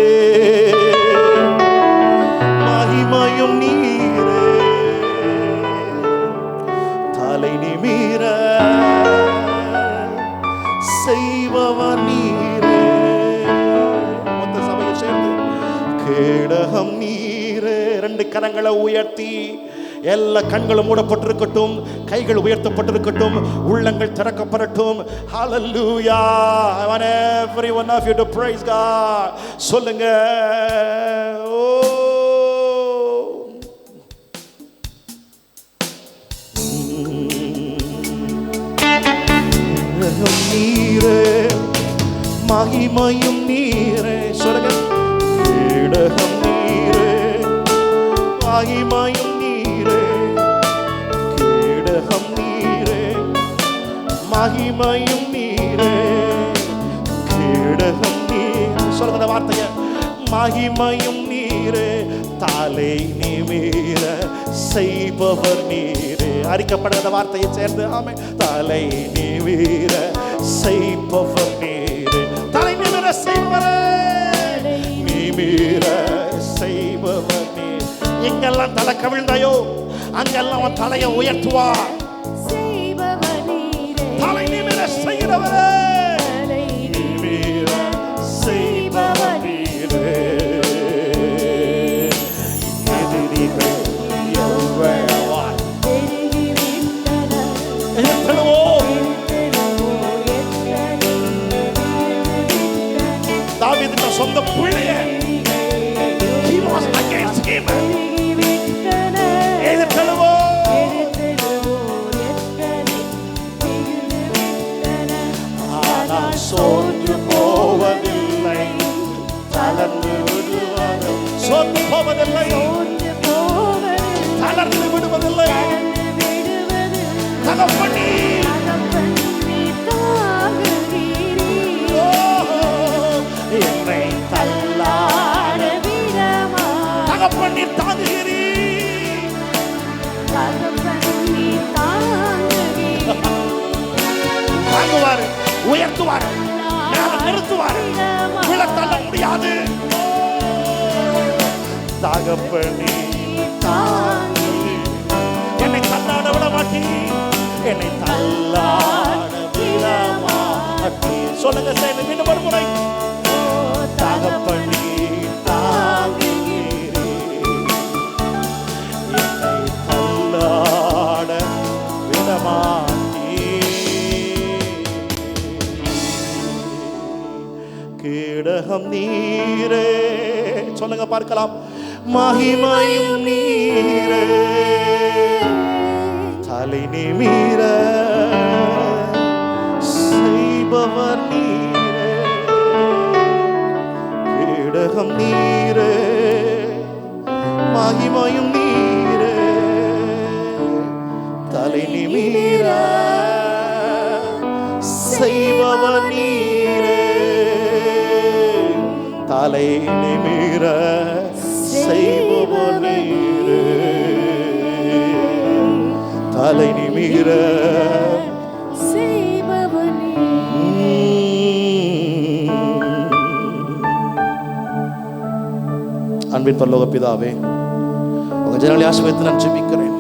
மகிமையும் நீரே, தலை நிமிர செய்பவர் நீரே. மொத்த சபையை சேர்ந்து கேடகம் நீரே. ரெண்டு கரங்களை உயர்த்தி, எல்லா கண்களும் மூடப்பட்டிருக்கட்டும், கைகள் உயர்த்தப்பட்டிருக்கட்டும், உள்ளங்கள் திறக்கப்படட்டும். ஹல்லேலூயா. I want every one of you to praise God. சொல்லுங்க, ஓ நீரே, மகிமையும் நீரே. சொல்லுங்க, கேடகம் நீரே, மகிமையும் நீரே, கேடகம் நீரே, மகிமையும் நீரே, கேடகம் நீரே. சொல்லுங்க இந்த வார்த்தைய, மகிமையும் நீரே, தலை நிமிர செய்பவர் நீரே. அறிக்கப்படுகிற வார்த்தையை சேர்ந்து ஆமே. தலை நிமிர செய்பவர் நீரே, தலை நிமிர செய்பவரே, நிமிர செய்பவர் நீர். எங்கெல்லாம் தலை கவிழ்ந்தாயோ அங்கெல்லாம் அவன் தலையை உயர்த்துவார். தலை நிமிர செய்கிறவரே, நிமிர செய்பவர் நீரே. எதிரிகள் எவ்வளவாய் தாவீதுக்கு சொந்த பிள்ளைய he was against him. எதிர்த்தெழுவோ. சோர்ந்து போவதில்லை, தளர்ந்து விடுவதில்லை. தகப்பனே என்னை தள்ளாட தகப்பனே தாங்குகிறீர். தாங்குவாரு, உயர்த்துவாரு, நிறுத்துவாரு, விழத்தள்ள முடியாது. தகப்பனே என்னை தள்ளாட விட மாட்டீர், என்னை தள்ளாட விட மாட்டீர். சொல்லுங்க சார், மீண்டும் ஒரு முறை. தகப்பனே தாங்குகிறீர், என்னை தள்ளாட விட மாட்டீர். கேடகம் நீரே, சொல்லுங்க பார்க்கலாம். மகிமையும் நீரே, தலை நிமிர செய்பவர் நீரே. கேடகம் நீரே, மகிமையும் நீரே, தலை நிமிர செய்பவர் நீரே. தலை நிமிர செய்பவர் நீரே, தலை நிமிர செய்பவர் நீரே. அன்பின் பரலோக பிதாவே, உங்க ஜனங்களை ஆசீர்வதித்து நான் ஜெபிக்கிறேன்.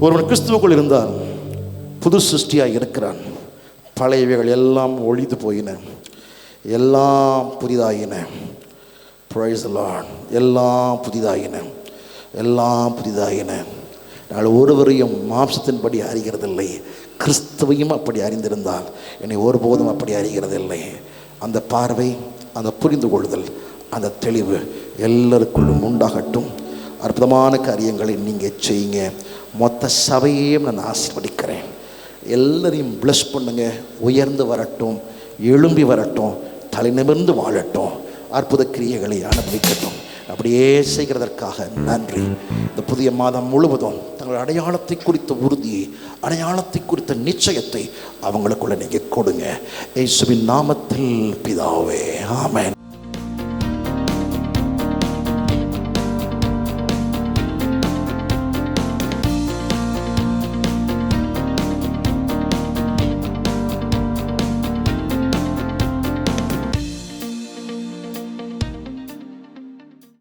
ஒருவன் கிறிஸ்துவுக்குள் இருந்தால் புது சிருஷ்டியாய் இருக்கிறான். பழையவைகள் எல்லாம் ஒழிந்து போயின, எல்லாம் புதிதாயின. Praise the Lord. எல்லாம் புதிதாயின, எல்லாம் புதிதாயின. நாங்கள் ஒருவரையும் மாம்சத்தின்படி அறிகிறதில்லை, கிறிஸ்துவையும் அப்படி அறிந்திருந்தால் என்னை ஒருபோதும் அப்படி அறிகிறதில்லை. அந்த பார்வை, அந்த புரிந்து கொள்ளுதல், அந்த தெளிவு எல்லாருக்குள்ளும் உண்டாகட்டும். அற்புதமான காரியங்களை நீங்கள் செய்யுங்க. மொத்த சபையையும் நான் ஆசீர்வதிக்கிறேன். எல்லாரையும் பிளஸ் பண்ணுங்க. உயர்ந்து வரட்டும், எழும்பி வரட்டும், தலை நிமிர்ந்து வாழட்டும், அற்புத கிரியைகளை அனுபவிக்கட்டும். அப்படியே செய்கிறதற்காக நன்றி. இந்த புதிய மாதம் முழுவதும் தங்கள் அடையாளத்தை குறித்த உறுதியை, அடையாளத்தை குறித்த நிச்சயத்தை அவங்களுக்குள்ள நீங்கள் கொடுங்க. இயேசுவின் நாமத்தில் பிதாவே, ஆமென்.